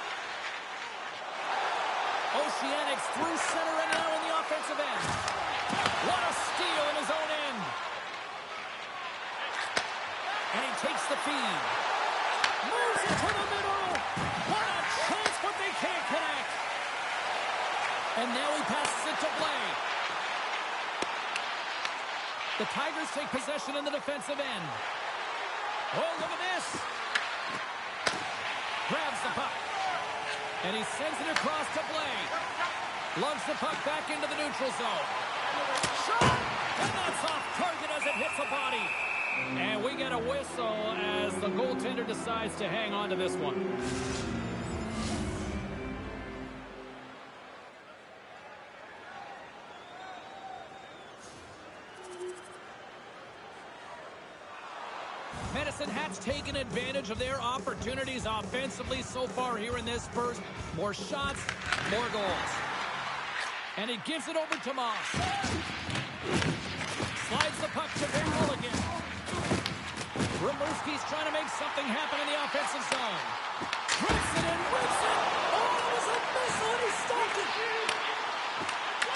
Oceanics through center and now in the offensive end. What a steal in his own end. And he takes the feed. Moves it to the middle. What a chance, but they can't connect. And now he passes it to Blake. The Tigers take possession in the defensive end. Oh, look at this. Grabs the puck. And he sends it across to Blake. Lugs the puck back into the neutral zone. Shot! And that's off target as it hits a body. And we get a whistle as the goaltender decides to hang on to this one. Medicine Hat's taken advantage of their opportunities offensively so far here in this first. More shots, more goals. And he gives it over to Moss. Slides the puck to Van Mulligan. Rimouski's trying to make something happen in the offensive zone. Rips it and whips it. Oh, it was a missile and he stopped it.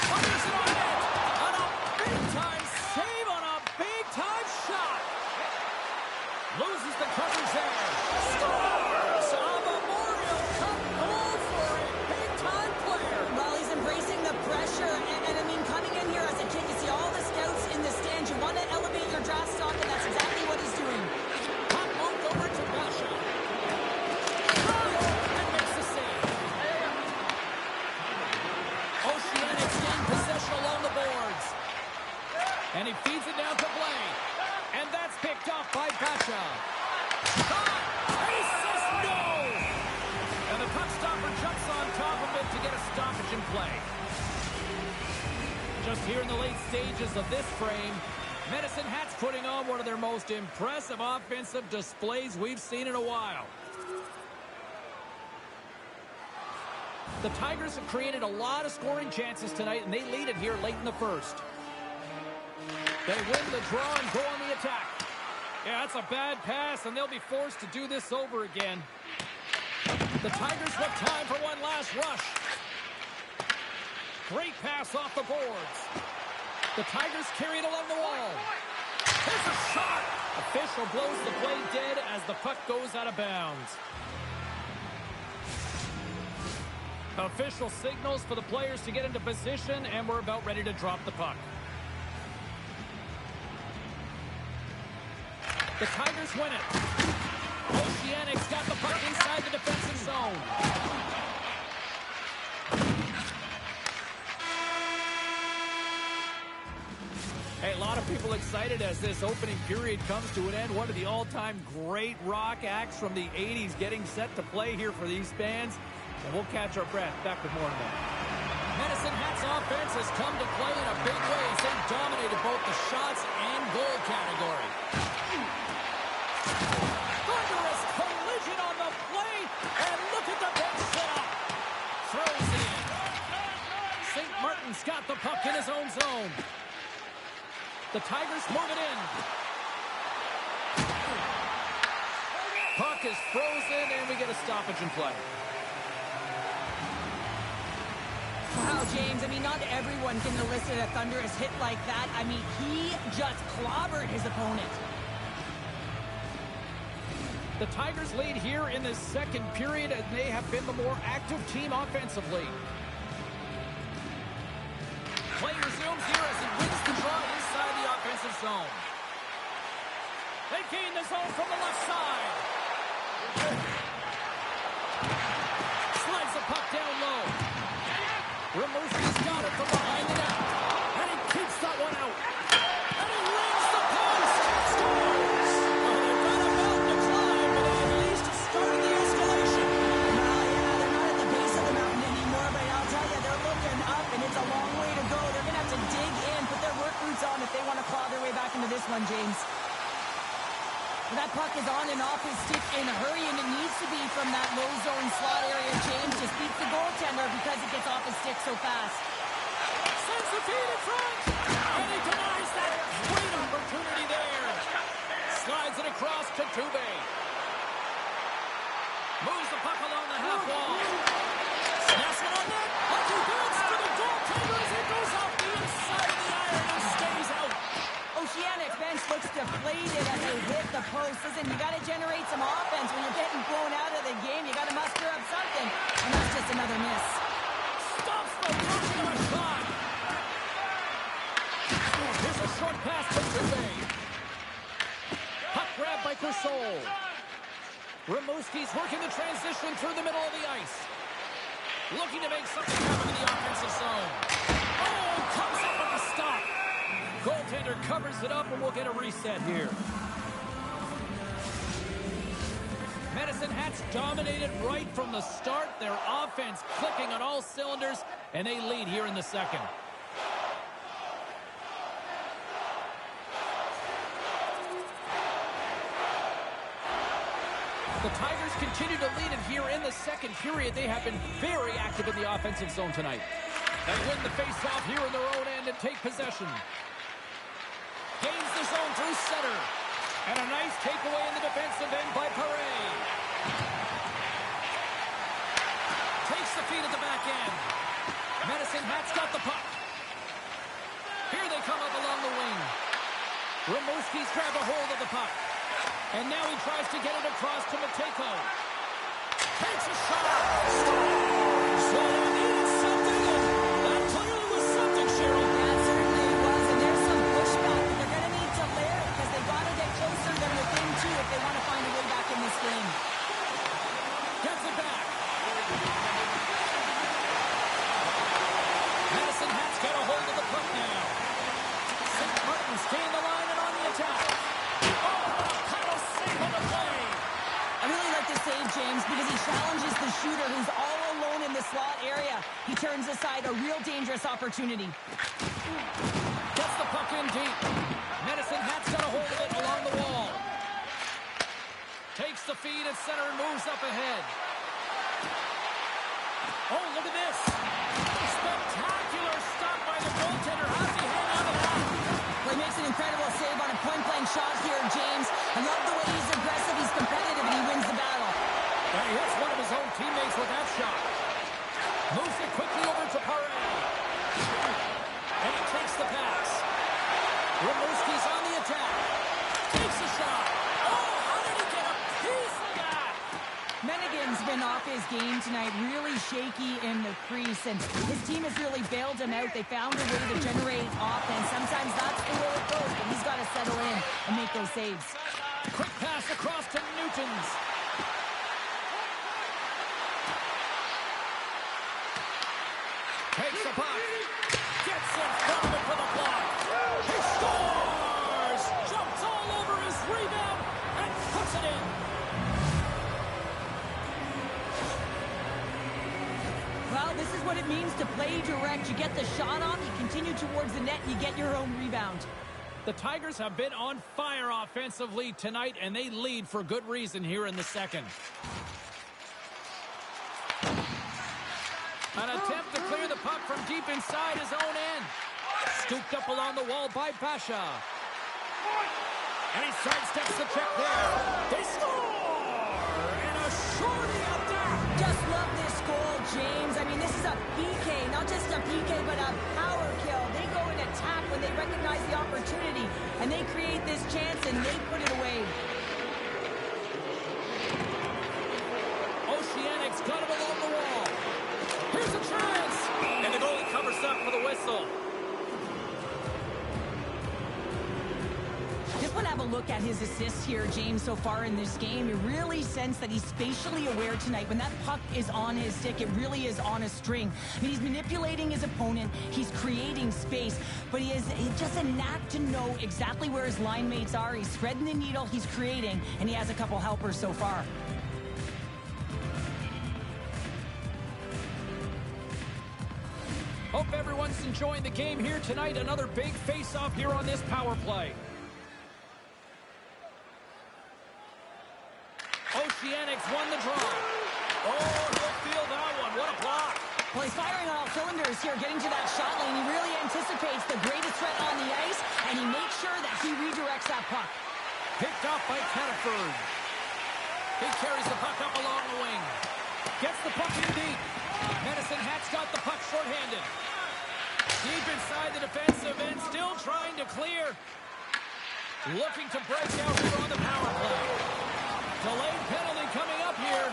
Fires it on net. On a big-time save on a big-time shot. Loses the coverage there. Scores! A Memorial Cup goal for a big-time player. Well, he's embracing the pressure. And I mean, coming in here as a kid, you see all the scouts in the stands. You want to elevate your draft stock, and that's exactly what he's doing. Puck moved over to Basha. And makes the save. Oceanics gain possession along the boards. And he feeds it down to Blake. And that's picked up by Basha. Shot! He says no! And the puck stopper jumps on top of it to get a stoppage in play. Just here in the late stages of this frame, Medicine Hat's putting on one of their most impressive offensive displays we've seen in a while. The Tigers have created a lot of scoring chances tonight, and they lead it here late in the first. They win the draw and go on the attack. Yeah, that's a bad pass, and they'll be forced to do this over again. The Tigers have time for one last rush. Great pass off the boards. The Tigers carry it along the wall. Here's a shot. Official blows the play dead as the puck goes out of bounds. Official signals for the players to get into position, and we're about ready to drop the puck. The Tigers win it. Oceanics got the puck inside the defensive zone. Hey, a lot of people excited as this opening period comes to an end. One of the all-time great rock acts from the 80s getting set to play here for these fans. And we'll catch our breath. Back with more in a minute. Medicine Hat's offense has come to play in a big way as they dominated both the shots and goal category. Thunderous collision on the play, and look at the big setup. Throws it in. St. Martin's got the puck in his own zone. The Tigers move it in. Puck is frozen, and we get a stoppage in play. Wow, James, I mean, not everyone can elicit a thunderous hit like that. I mean, he just clobbered his opponent. The Tigers lead here in the second period, and they have been the more active team offensively. Play resumes here as he wins the draw inside the offensive zone. They gain the zone from the left side. Slides the puck down low. Rimouski's got it from behind the net. And he keeps that one out. And he rings the post. Scores! Oh, they've back into this one, James. That puck is on and off his stick in a hurry, and it needs to be from that low zone slot area. James just beats the goaltender because it gets off his stick so fast. Sends the feed in front, and he denies that great opportunity there. Slides it across to Dubé. Moves the puck along the half wall. Snaps it on net. Hockey bounced to the goaltender as it goes off the inside of the iron and stays out. Oceanic bench looks deflated as they hit the post. Listen, you got to generate some offense when you're getting blown out of the game. You got to muster up something, and that's just another miss. Stops the motion of a shot. Here's a short pass to Dubé. Puck grab by Crisol. Rimouski's working the transition through the middle of the ice. Looking to make something happen in the offensive zone. Oh, comes up with a stop. Goaltender covers it up, and we'll get a reset here. Medicine Hats dominated right from the start. Their offense clicking on all cylinders, and they lead here in the second. The Tigers continue to lead it here in the second period. They have been very active in the offensive zone tonight. They win the face-off here in their own end and take possession. Gains the zone through center. And a nice takeaway in the defensive end by Paré. Takes the feed at the back end. Medicine Hat's got the puck. Here they come up along the wing. Rimouski's grabbed a hold of the puck. And now he tries to get it across to Matejko. Takes a shot. So there is something. That clearly was something, Cheryl. That certainly was, and there's some pushback. They're going to need to layer it because they got to get closer than within two if they want to find a way back in this game. Gets it back. Medicine Hat's got a hold of the puck now. St. Martin staying the line and on the attack. I really like this save, James, because he challenges the shooter who's all alone in the slot area. He turns aside a real dangerous opportunity. Gets the puck in deep. Medicine Hat's got a hold of it along the wall. Takes the feed at center and moves up ahead. Oh, look at this. Spectacular stop by the goaltender. How does he hang on to that? Well, he makes an incredible save on a point-blank shot here, James. I love the way he's aggressive, he's competitive, and he wins the battle. And he hits one of his own teammates with that shot. Moves it quickly over to Paré. And he takes the pass. Rimouski's on the attack. Takes a shot. Oh, how did he get a piece of that? Mennigan's been off his game tonight, really shaky in the crease, and his team has really bailed him out. They found a way to generate offense. Sometimes that's the way it goes, but he's got to settle in and make those saves. Quick pass across to Newtons. Takes the puck. Gets in front of it for the block. He scores! Jumps all over his rebound and puts it in. Well, this is what it means to play direct. You get the shot off, you continue towards the net, you get your own rebound. The Tigers have been on fire offensively tonight, and they lead for good reason here in the second. An attempt to clear the puck from deep inside his own end. Scooped up along the wall by Basha. And he sidesteps the check there. They score! And a shorty up there. Just love this goal, James. I mean, this is a PK, not just a PK, but a power kill. They go and attack when they recognize the opportunity, and they create this chance, and they put it away. Oceanic's got him along the wall. Here's a chance! And the goalie covers up for the whistle. Just want to have a look at his assists here, James, so far in this game. You really sense that he's spatially aware tonight. When that puck is on his stick, it really is on a string. I mean, he's manipulating his opponent. He's creating space. But he has just a knack to know exactly where his line mates are. He's threading the needle, he's creating, and he has a couple helpers so far. Hope everyone's enjoying the game here tonight. Another big face-off here on this power play. Oceanics won the draw. Oh, he'll feel that one. What a block. Well, he's firing on all cylinders here, getting to that shot lane. He really anticipates the greatest threat on the ice, and he makes sure that he redirects that puck. Picked up by Cataford. He carries the puck up along the wing. Gets the puck in deep. Medicine Hat's got the puck shorthanded. Deep inside the defensive end, still trying to clear. Looking to break out here on the power play. Delayed penalty coming up here.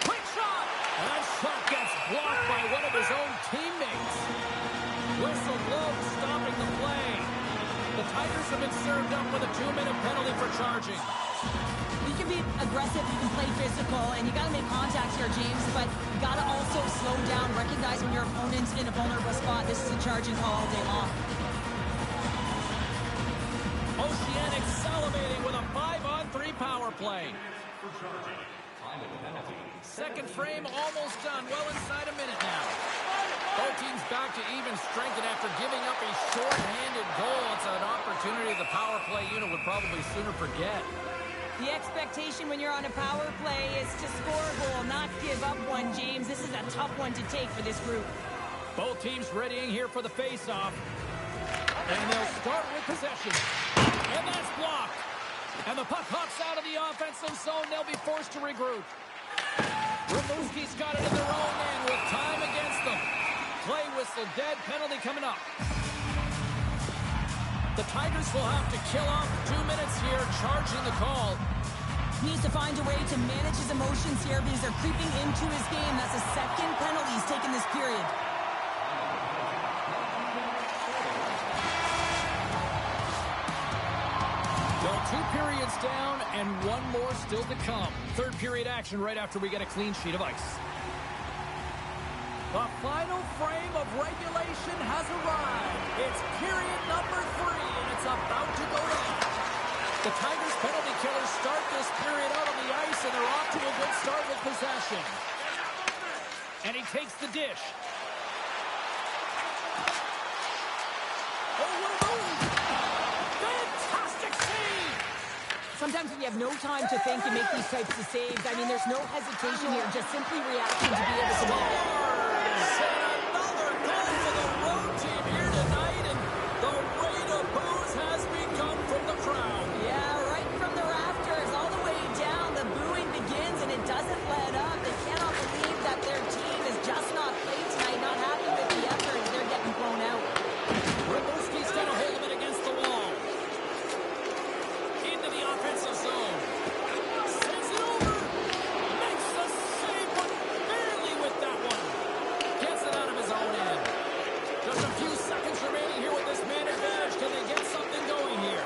Quick shot! And that shot gets blocked by one of his own teammates. Whistle blows, stopping the play. The Tigers have been served up with a 2-minute penalty for charging. You can be aggressive, you can play physical, and you got to make contact here, James, but you got to also slow down, recognize when your opponent's in a vulnerable spot. This is a charging call all day long. Oceanics salivating with a 5-on-3 power play. Second frame almost done, well inside a minute now. Both teams back to even strength, and after giving up a short-handed goal, it's an opportunity the power play unit would probably sooner forget. The expectation when you're on a power play is to score a goal, not give up one, James. This is a tough one to take for this group. Both teams readying here for the face-off. And they'll start with possession. And that's blocked. And the puck hops out of the offensive zone. They'll be forced to regroup. Rimouski's got it in their own end with time against them. Play whistle dead. Penalty coming up. The Tigers will have to kill off 2 minutes here, charging the call. He needs to find a way to manage his emotions here because they're creeping into his game. That's the second penalty he's taken this period. Well, 2 periods down and 1 more still to come. Third period action right after we get a clean sheet of ice. The final frame of regulation has arrived. It's period number 3, and it's about to go down. The Tigers penalty killers start this period out on the ice, and they're off to a good start with possession. And he takes the dish. Oh, what a move! Fantastic save! Sometimes when you have no time to think, you make these types of saves. I mean, there's no hesitation here, just simply reacting to be able to make it. Another goal for the road team here tonight, and the rate of booze has begun from the crowd. Yeah, right from the rafters, all the way down, the booing begins, and it doesn't let up. They cannot believe that their team is just not played tonight, not happy with the effort. They're getting blown out. Rimouski's got a hold of it against the wall. Into the offensive zone. Sends it over. Makes the save, but barely with that one. Gets it out of his own end. Just a few seconds remaining here with this man advantage. Can they get something going here?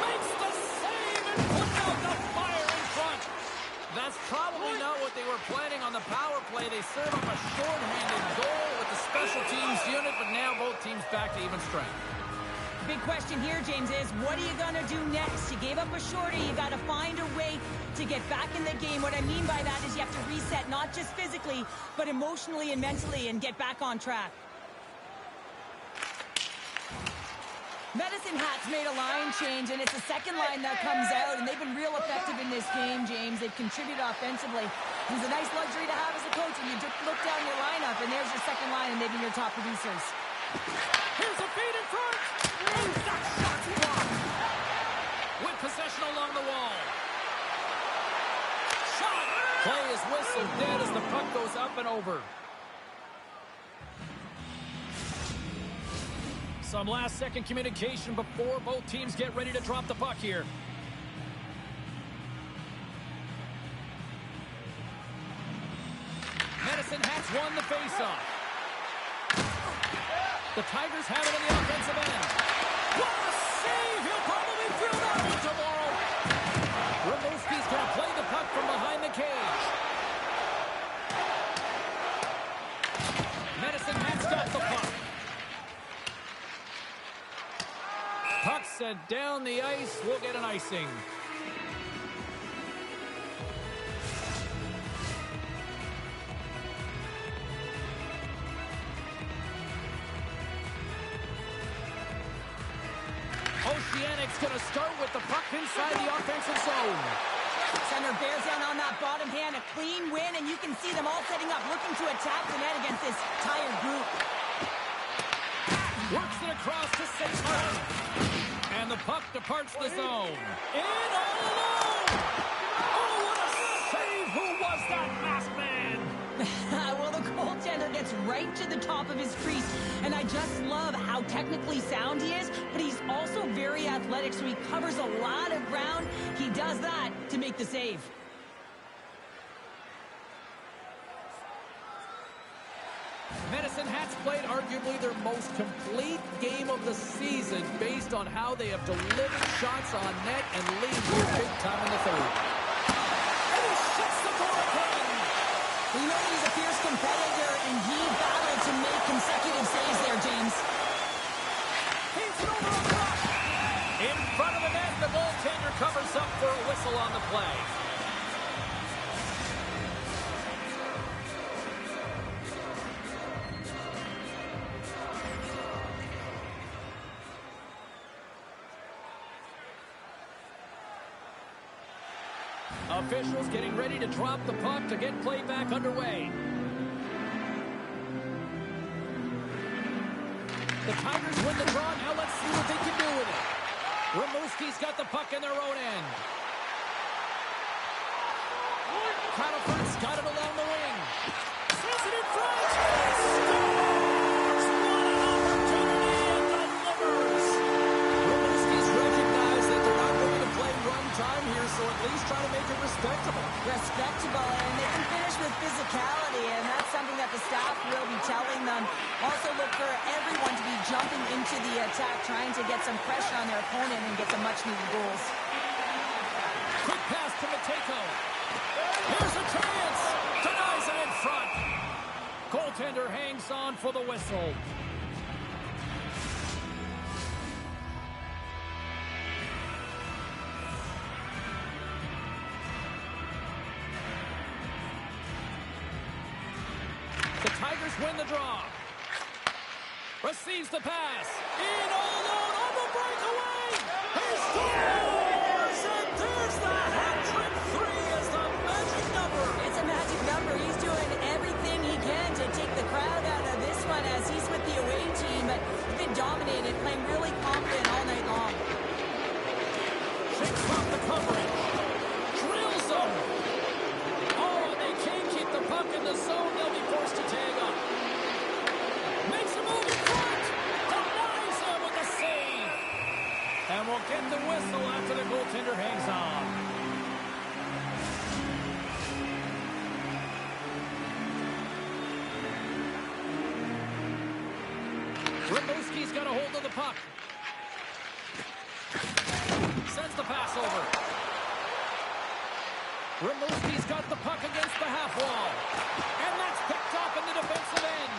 Makes the save and puts out the fire in front. That's probably not what they were planning on the power play. They serve up a short-handed goal with the special teams unit, but now both teams back to even strength. Big question here, James, is what are you going to do next? You gave up a shorty. You got to find a way to get back in the game. What I mean by that is you have to reset, not just physically, but emotionally and mentally, and get back on track. Medicine Hat's made a line change, and it's the second line that comes out, and they've been real effective in this game, James. They've contributed offensively. It's a nice luxury to have as a coach, and you just look down your lineup, and there's your second line, and they've been your top producers. Here's a feed in front. And that shot's blocked. With possession along the wall. Shot. Play is whistled dead as the puck goes up and over. Some last-second communication before both teams get ready to drop the puck here. Medicine Hats won the faceoff. The Tigers have it in the offensive end. What a save! He'll probably throw that one tomorrow. Rimouski's going to play the puck from behind the cage. Medicine Hats got the puck. Puck sent down the ice. We'll get an icing. Oceanic's going to start with the puck inside the offensive zone. Center bears down on that bottom hand, a clean win, and you can see them all setting up, looking to attack the net against this tired group. Works it across to St. Martin. And the puck departs the zone. In all alone! Oh, what a save! Who was that masked man? Well, the goaltender gets right to the top of his crease, and I just love how technically sound he is, but he's also very athletic, so he covers a lot of ground. He does that to make the save. Medicine Hats played arguably their most complete game of the season based on how they have delivered shots on net and lead here big time in the third. And he shuts the door again! You know he's a fierce competitor, and he battled to make consecutive saves there, James. He's it over on the block. In front of the net, the goaltender covers up for a whistle on the play. Officials getting ready to drop the puck to get play back underway. The Tigers win the draw. Now let's see what they can do with it. Rimouski's got the puck in their own end. Paddlefort's got it along the wing. Says it in front. Scores! What an opportunity and delivers. Rimouski's recognized that they're not going to play run time here, so at least try to make it respectable. Respectable, and they can finish with physicality, and that's something that the staff will be telling them. Also look for everyone to be jumping into the attack, trying to get some pressure on their opponent and get some much-needed goals. Quick pass to Matejko. Here's a chance. Denies it in front. Goaltender hangs on for the whistle. The Tigers win the draw. Receives the pass. In all alone on the breakaway. He scores! And there's the hat trick. 3 is the magic number. It's a magic number. He's doing everything he can to take the crowd out of this one as he's with the away team, but he's been dominated, playing really confident all night long. Shakes off the coverage. Drills them. Oh, and they can't keep the puck in the zone. They'll be forced to tag up. Makes a move in front. Denies him with a save. And we'll get the whistle after the goaltender hangs on. Rimouski's got a hold of the puck. Sends the pass over. Rimouski's got the puck against the half wall. And that's picked up in the defensive end.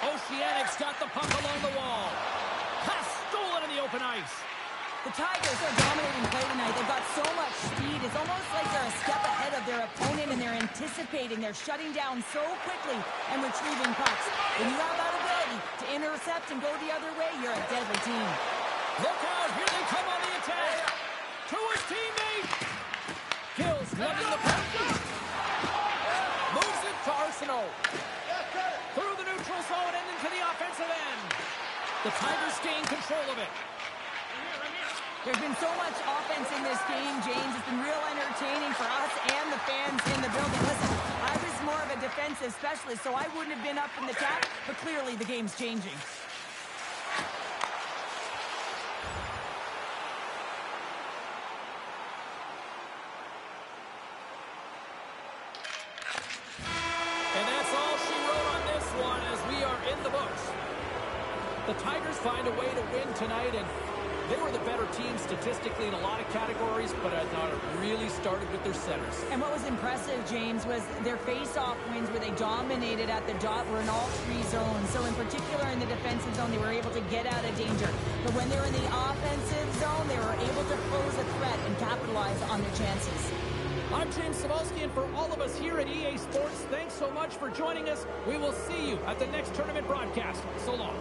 Oceanic's got the puck along the wall. Pass stolen in the open ice. The Tigers are dominating play tonight. They've got so much speed. It's almost like they're a step ahead of their opponent, and they're anticipating. They're shutting down so quickly and retrieving pucks. When you have that ability to intercept and go the other way, you're a deadly team. Look out. Here they come on the attack. To his teammate. Gills lugging the puck. Moves it to Arsenault. Through the neutral zone and into the offensive end. The Tigers gain control of it. There's been so much offense in this game, James. It's been real entertaining for us and the fans in the building. Listen, I was more of a defensive specialist, so I wouldn't have been up in the attack, but clearly the game's changing. And that's all she wrote on this one as we are in the books. The Tigers find a way to win tonight, and they were the better team statistically in a lot of categories, but I thought it really started with their centers. And what was impressive, James, was their face-off wins where they dominated at the dot were in all 3 zones. So in particular in the defensive zone, they were able to get out of danger. But when they were in the offensive zone, they were able to pose a threat and capitalize on their chances. I'm James Cybulski, and for all of us here at EA Sports, thanks so much for joining us. We will see you at the next tournament broadcast. So long.